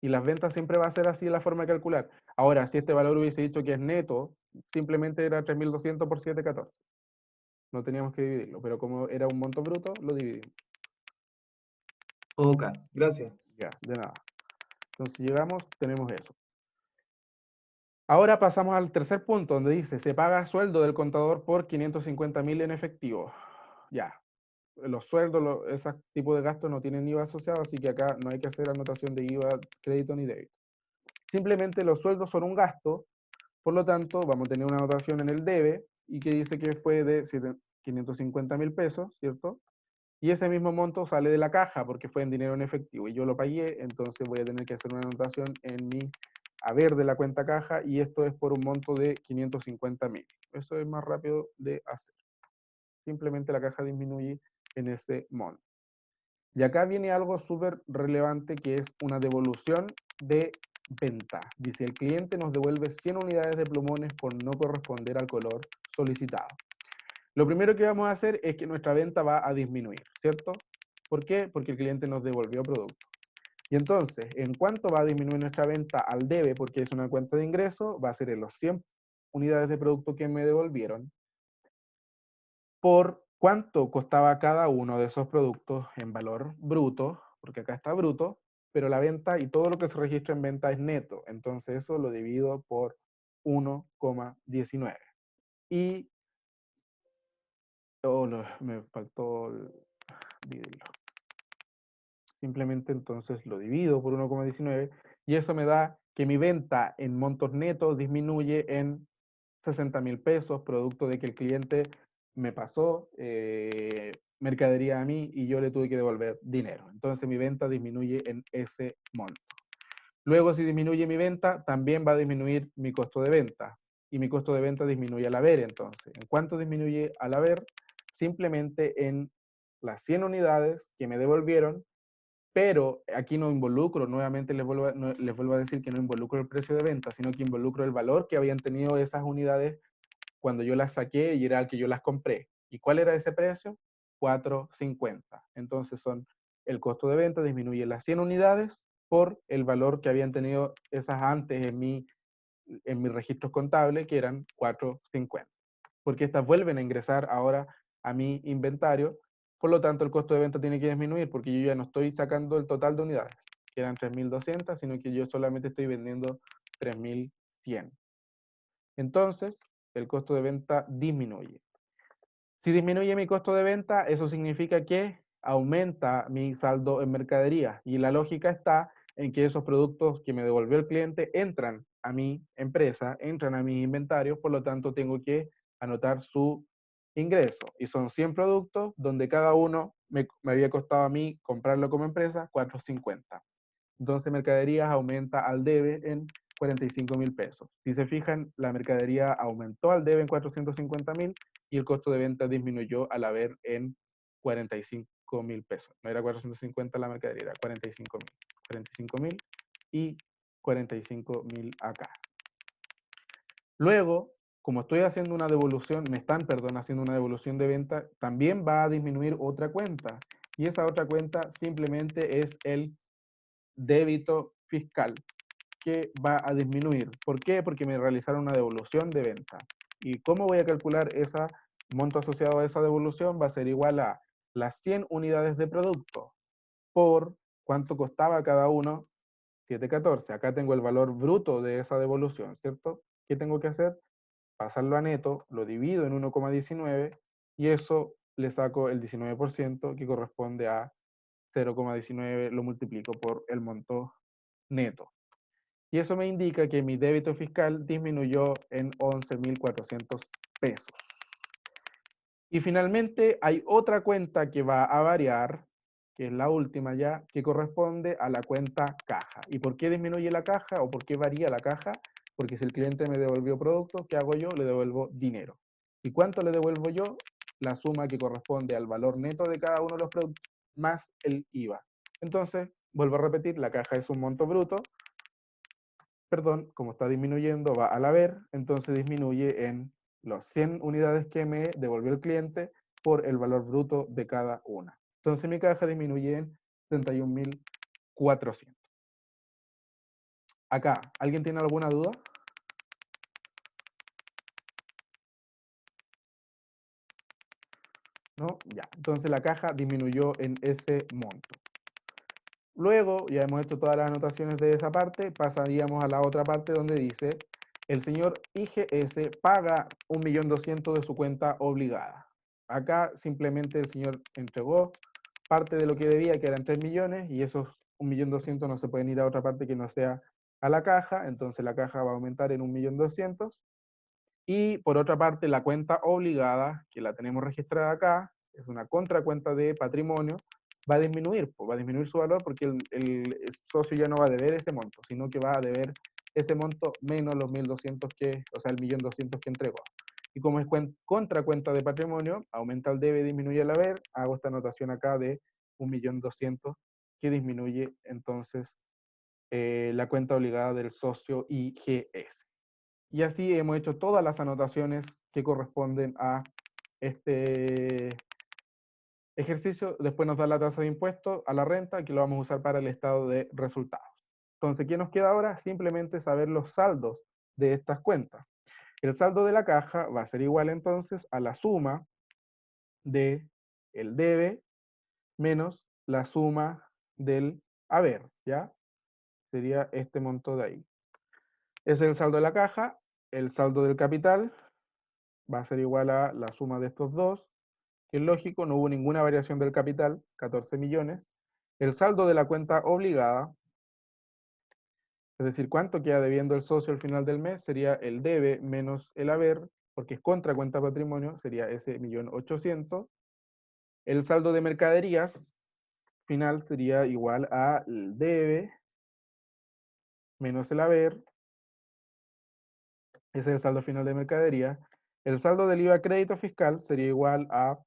A: Y las ventas siempre va a ser así la forma de calcular. Ahora, si este valor hubiese dicho que es neto, simplemente era 3.200 por 714. No teníamos que dividirlo, pero como era un monto bruto, lo dividimos.
B: Ok, gracias.
A: Ya, de nada. Entonces llegamos, tenemos eso. Ahora pasamos al tercer punto, donde dice, se paga sueldo del contador por 550.000 en efectivo. Ya, los sueldos, ese tipo de gastos no tienen IVA asociado, así que acá no hay que hacer anotación de IVA, crédito ni débito. Simplemente los sueldos son un gasto, por lo tanto, vamos a tener una anotación en el debe, y que dice que fue de 550.000 pesos, ¿cierto? Y ese mismo monto sale de la caja porque fue en dinero en efectivo y yo lo pagué, entonces voy a tener que hacer una anotación en mi haber de la cuenta caja y esto es por un monto de 550.000. Eso es más rápido de hacer. Simplemente la caja disminuye en ese monto. Y acá viene algo súper relevante que es una devolución de venta. Dice, el cliente nos devuelve 100 unidades de plumones por no corresponder al color solicitado. Lo primero que vamos a hacer es que nuestra venta va a disminuir, ¿cierto? ¿Por qué? Porque el cliente nos devolvió producto. Y entonces, ¿en cuánto va a disminuir nuestra venta al debe? Porque es una cuenta de ingreso, va a ser en los 100 unidades de producto que me devolvieron, por cuánto costaba cada uno de esos productos en valor bruto, porque acá está bruto, pero la venta y todo lo que se registra en venta es neto. Entonces eso lo divido por 1,19. Y oh, me faltó dividirlo. Simplemente entonces lo divido por 1,19 y eso me da que mi venta en montos netos disminuye en 60.000 pesos, producto de que el cliente me pasó mercadería a mí y yo le tuve que devolver dinero. Entonces mi venta disminuye en ese monto. Luego, si disminuye mi venta, también va a disminuir mi costo de venta. Y mi costo de venta disminuye al haber, entonces. ¿En cuánto disminuye al haber? Simplemente en las 100 unidades que me devolvieron, pero aquí no involucro, nuevamente les vuelvo a decir que no involucro el precio de venta, sino que involucro el valor que habían tenido esas unidades cuando yo las saqué y era el que yo las compré. ¿Y cuál era ese precio? 4.50. Entonces son el costo de venta disminuye las 100 unidades por el valor que habían tenido esas antes en mis registros contables, que eran 4.50. Porque estas vuelven a ingresar ahora a mi inventario, por lo tanto el costo de venta tiene que disminuir porque yo ya no estoy sacando el total de unidades, que eran 3.200, sino que yo solamente estoy vendiendo 3.100. Entonces, el costo de venta disminuye. Si disminuye mi costo de venta, eso significa que aumenta mi saldo en mercadería. Y la lógica está en que esos productos que me devolvió el cliente entran a mi empresa, entran a mis inventarios, por lo tanto tengo que anotar su ingreso. Y son 100 productos donde cada uno me había costado a mí comprarlo como empresa 450. Entonces mercaderías aumenta al debe en 45.000 pesos. Si se fijan, la mercadería aumentó al debe en 450.000 y el costo de venta disminuyó al haber en 45.000 pesos. No era 450 la mercadería, era 45.000. 45.000 y 45.000 acá. Luego, como estoy haciendo una devolución, me están, perdón, haciendo una devolución de venta, también va a disminuir otra cuenta. Y esa otra cuenta simplemente es el débito fiscal, que va a disminuir. ¿Por qué? Porque me realizaron una devolución de venta. ¿Y cómo voy a calcular ese monto asociado a esa devolución? Va a ser igual a las 100 unidades de producto por cuánto costaba cada uno, 714. Acá tengo el valor bruto de esa devolución, ¿cierto? ¿Qué tengo que hacer? Pasarlo a neto, lo divido en 1,19 y eso le saco el 19% que corresponde a 0,19, lo multiplico por el monto neto. Y eso me indica que mi débito fiscal disminuyó en 11.400 pesos. Y finalmente hay otra cuenta que va a variar, que es la última ya, que corresponde a la cuenta caja. ¿Y por qué disminuye la caja o por qué varía la caja? Porque si el cliente me devolvió productos, ¿qué hago yo? Le devuelvo dinero. ¿Y cuánto le devuelvo yo? La suma que corresponde al valor neto de cada uno de los productos más el IVA. Entonces, vuelvo a repetir, la caja es un monto bruto, perdón, como está disminuyendo, va al haber, entonces disminuye en las 100 unidades que me devolvió el cliente por el valor bruto de cada una. Entonces mi caja disminuye en 31.400. Acá, ¿alguien tiene alguna duda? ¿No? Ya, entonces la caja disminuyó en ese monto. Luego, ya hemos hecho todas las anotaciones de esa parte, pasaríamos a la otra parte donde dice, el señor IGS paga 1.200.000 de su cuenta obligada. Acá simplemente el señor entregó parte de lo que debía, que eran 3 millones, y esos 1.200.000 no se pueden ir a otra parte que no sea a la caja, entonces la caja va a aumentar en 1.200.000. Y por otra parte, la cuenta obligada, que la tenemos registrada acá, es una contracuenta de patrimonio, va a disminuir, pues va a disminuir su valor porque el socio ya no va a deber ese monto, sino que va a deber ese monto menos los 1.200 que, o sea, el 1.200.000 que entregó. Y como es contracuenta de patrimonio, aumenta el debe, disminuye el haber, hago esta anotación acá de 1.200.000 que disminuye entonces la cuenta obligada del socio IGS. Y así hemos hecho todas las anotaciones que corresponden a este ejercicio. Después nos da la tasa de impuesto a la renta, que lo vamos a usar para el estado de resultados. Entonces, ¿qué nos queda ahora? Simplemente saber los saldos de estas cuentas. El saldo de la caja va a ser igual entonces a la suma de el debe menos la suma del haber, ¿ya? Sería este monto de ahí. Ese es el saldo de la caja. El saldo del capital va a ser igual a la suma de estos dos, que es lógico, no hubo ninguna variación del capital, 14 millones. El saldo de la cuenta obligada, es decir, cuánto queda debiendo el socio al final del mes, sería el debe menos el haber, porque es contra cuenta patrimonio, sería ese 1.800.000. El saldo de mercaderías final sería igual a el debe menos el haber, ese es el saldo final de mercadería. El saldo del IVA crédito fiscal sería igual a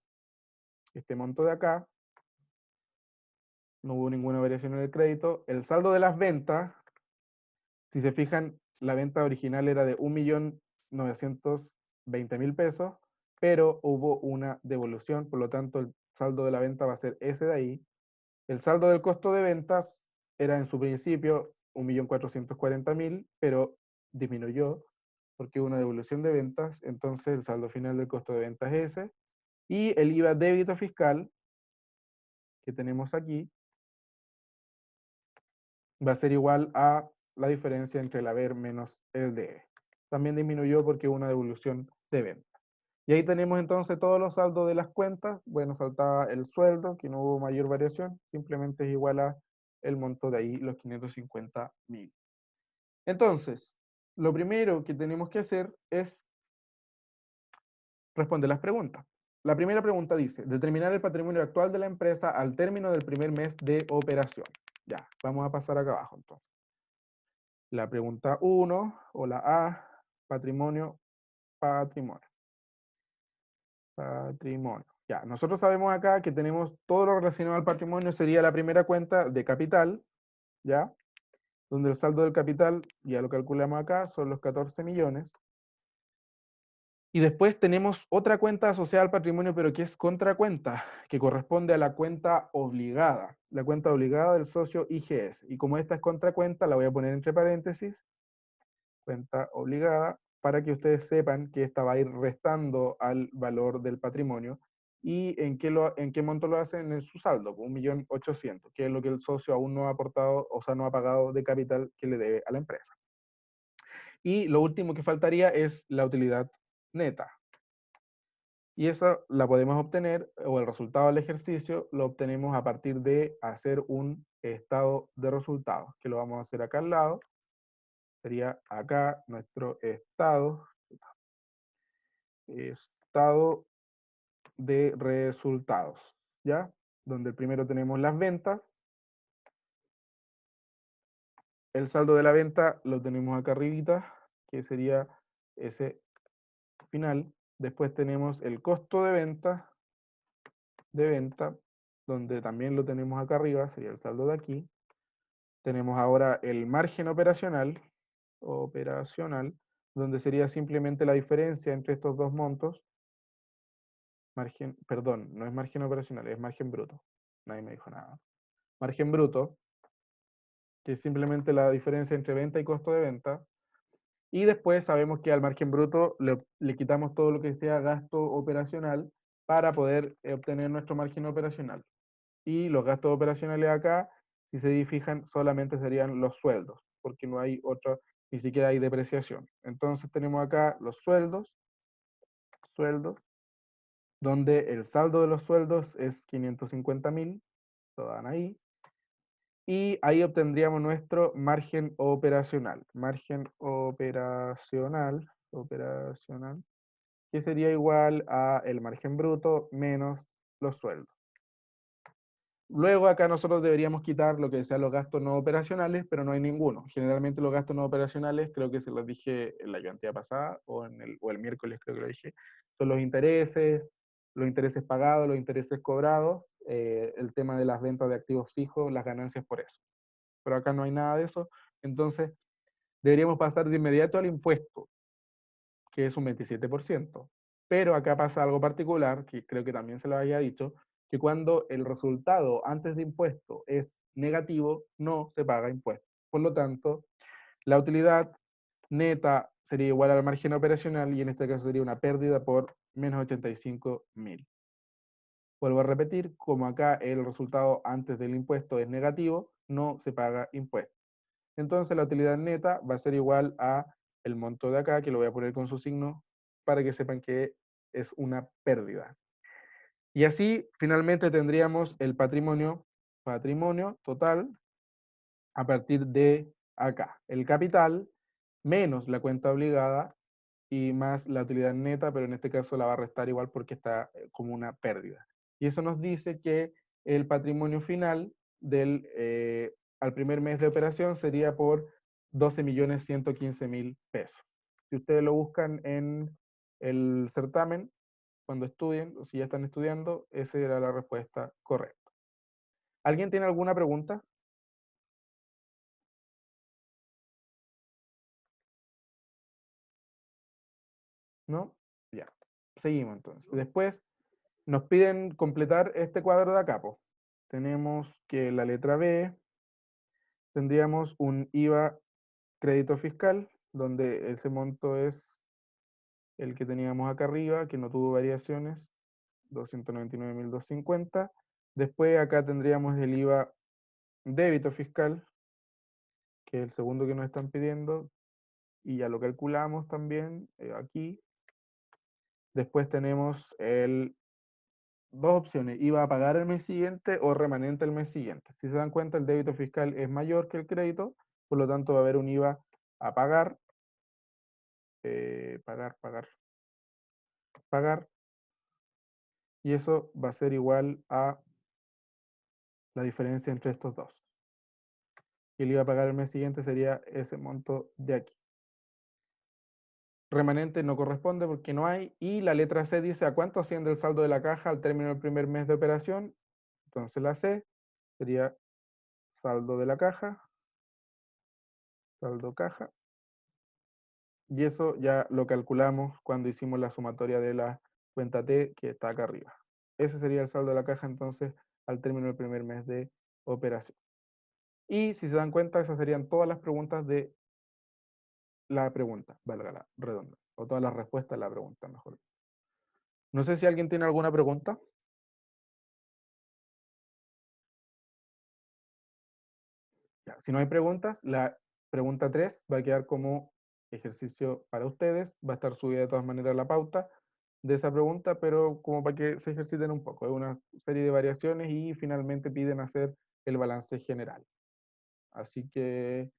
A: este monto de acá, no hubo ninguna variación en el crédito. El saldo de las ventas, si se fijan, la venta original era de 1.920.000 pesos, pero hubo una devolución, por lo tanto el saldo de la venta va a ser ese de ahí. El saldo del costo de ventas era en su principio 1.440.000, pero disminuyó porque hubo una devolución de ventas, entonces el saldo final del costo de ventas es ese. Y el IVA débito fiscal que tenemos aquí va a ser igual a la diferencia entre el haber menos el debe. También disminuyó porque hubo una devolución de venta. Y ahí tenemos entonces todos los saldos de las cuentas. Bueno, faltaba el sueldo, que no hubo mayor variación, simplemente es igual a el monto de ahí, los 550.000. Entonces, lo primero que tenemos que hacer es responder las preguntas. la primera pregunta dice, determinar el patrimonio actual de la empresa al término del primer mes de operación. Ya, vamos a pasar acá abajo entonces. La pregunta 1, o la A, patrimonio, patrimonio. Patrimonio. Ya, nosotros sabemos acá que tenemos todo lo relacionado al patrimonio, sería la primera cuenta de capital, ¿ya? Donde el saldo del capital, ya lo calculamos acá, son los 14 millones. Y después tenemos otra cuenta asociada al patrimonio, pero que es contracuenta, que corresponde a la cuenta obligada, la cuenta obligada del socio IGS. Y como esta es contracuenta, la voy a poner entre paréntesis, cuenta obligada, para que ustedes sepan que esta va a ir restando al valor del patrimonio. ¿Y en qué monto lo hacen? En su saldo, 1.800.000, que es lo que el socio aún no ha aportado, o sea, no ha pagado de capital que le debe a la empresa. Y lo último que faltaría es la utilidad neta. Y esa la podemos obtener, o el resultado del ejercicio lo obtenemos a partir de hacer un estado de resultados, que lo vamos a hacer acá al lado. Sería acá nuestro estado de resultados, ¿ya? Donde primero tenemos las ventas. El saldo de la venta lo tenemos acá arribita, que sería ese final. Después tenemos el costo de venta, donde también lo tenemos acá arriba, sería el saldo de aquí. Tenemos ahora el margen operacional, donde sería simplemente la diferencia entre estos dos montos. Margen, perdón, no es margen operacional, es margen bruto. Nadie me dijo nada. Margen bruto, que es simplemente la diferencia entre venta y costo de venta. Y después sabemos que al margen bruto le quitamos todo lo que sea gasto operacional para poder obtener nuestro margen operacional. Y los gastos operacionales acá, si se fijan, solamente serían los sueldos, porque no hay otro, ni siquiera hay depreciación. Entonces tenemos acá los sueldos, donde el saldo de los sueldos es 550.000, lo dan ahí, y ahí obtendríamos nuestro margen operacional. Margen operacional, que sería igual a el margen bruto menos los sueldos. Luego acá nosotros deberíamos quitar lo que sean los gastos no operacionales, pero no hay ninguno. Generalmente los gastos no operacionales, creo que se los dije en la ayudantía pasada, o el miércoles creo que lo dije, son los intereses pagados, los intereses cobrados, el tema de las ventas de activos fijos, las ganancias por eso. Pero acá no hay nada de eso, entonces deberíamos pasar de inmediato al impuesto, que es un 27%. Pero acá pasa algo particular, que creo que también se lo había dicho, que cuando el resultado antes de impuesto es negativo, no se paga impuesto. Por lo tanto, la utilidad neta sería igual al margen operacional y en este caso sería una pérdida por menos 85.000. Vuelvo a repetir, como acá el resultado antes del impuesto es negativo, no se paga impuesto. Entonces la utilidad neta va a ser igual a el monto de acá, que lo voy a poner con su signo, para que sepan que es una pérdida. Y así finalmente tendríamos el patrimonio total a partir de acá. El capital menos la cuenta obligada y más la utilidad neta, pero en este caso la va a restar igual porque está como una pérdida. Y eso nos dice que el patrimonio final al primer mes de operación sería por 12.115.000 pesos. Si ustedes lo buscan en el certamen, cuando estudien, o si ya están estudiando, esa era la respuesta correcta. ¿Alguien tiene alguna pregunta? ¿No? Ya. Seguimos entonces. Después nos piden completar este cuadro de acá, po. Tenemos que la letra B, tendríamos un IVA crédito fiscal, donde ese monto es el que teníamos acá arriba, que no tuvo variaciones, 299.250. Después acá tendríamos el IVA débito fiscal, que es el segundo que nos están pidiendo, y ya lo calculamos también aquí. Después tenemos dos opciones, IVA a pagar el mes siguiente o remanente el mes siguiente. Si se dan cuenta, el débito fiscal es mayor que el crédito, por lo tanto va a haber un IVA a pagar, pagar, y eso va a ser igual a la diferencia entre estos dos. Y el IVA a pagar el mes siguiente sería ese monto de aquí. Remanente no corresponde porque no hay. Y la letra C dice a cuánto asciende el saldo de la caja al término del primer mes de operación. Entonces la C sería saldo de la caja, saldo caja. Y eso ya lo calculamos cuando hicimos la sumatoria de la cuenta T que está acá arriba. Ese sería el saldo de la caja entonces al término del primer mes de operación. Y si se dan cuenta, esas serían todas las preguntas de la pregunta, valga la redonda, o todas las respuestas a la pregunta, mejor. No sé si alguien tiene alguna pregunta. Ya, si no hay preguntas, la pregunta 3 va a quedar como ejercicio para ustedes. Va a estar subida de todas maneras la pauta de esa pregunta, pero como para que se ejerciten un poco. Es una serie de variaciones y finalmente piden hacer el balance general. Así que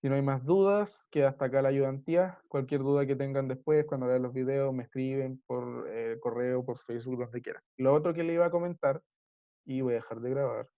A: si no hay más dudas, queda hasta acá la ayudantía. Cualquier duda que tengan después, cuando vean los videos, me escriben por correo, por Facebook, donde quieran. Lo otro que le iba a comentar, y voy a dejar de grabar,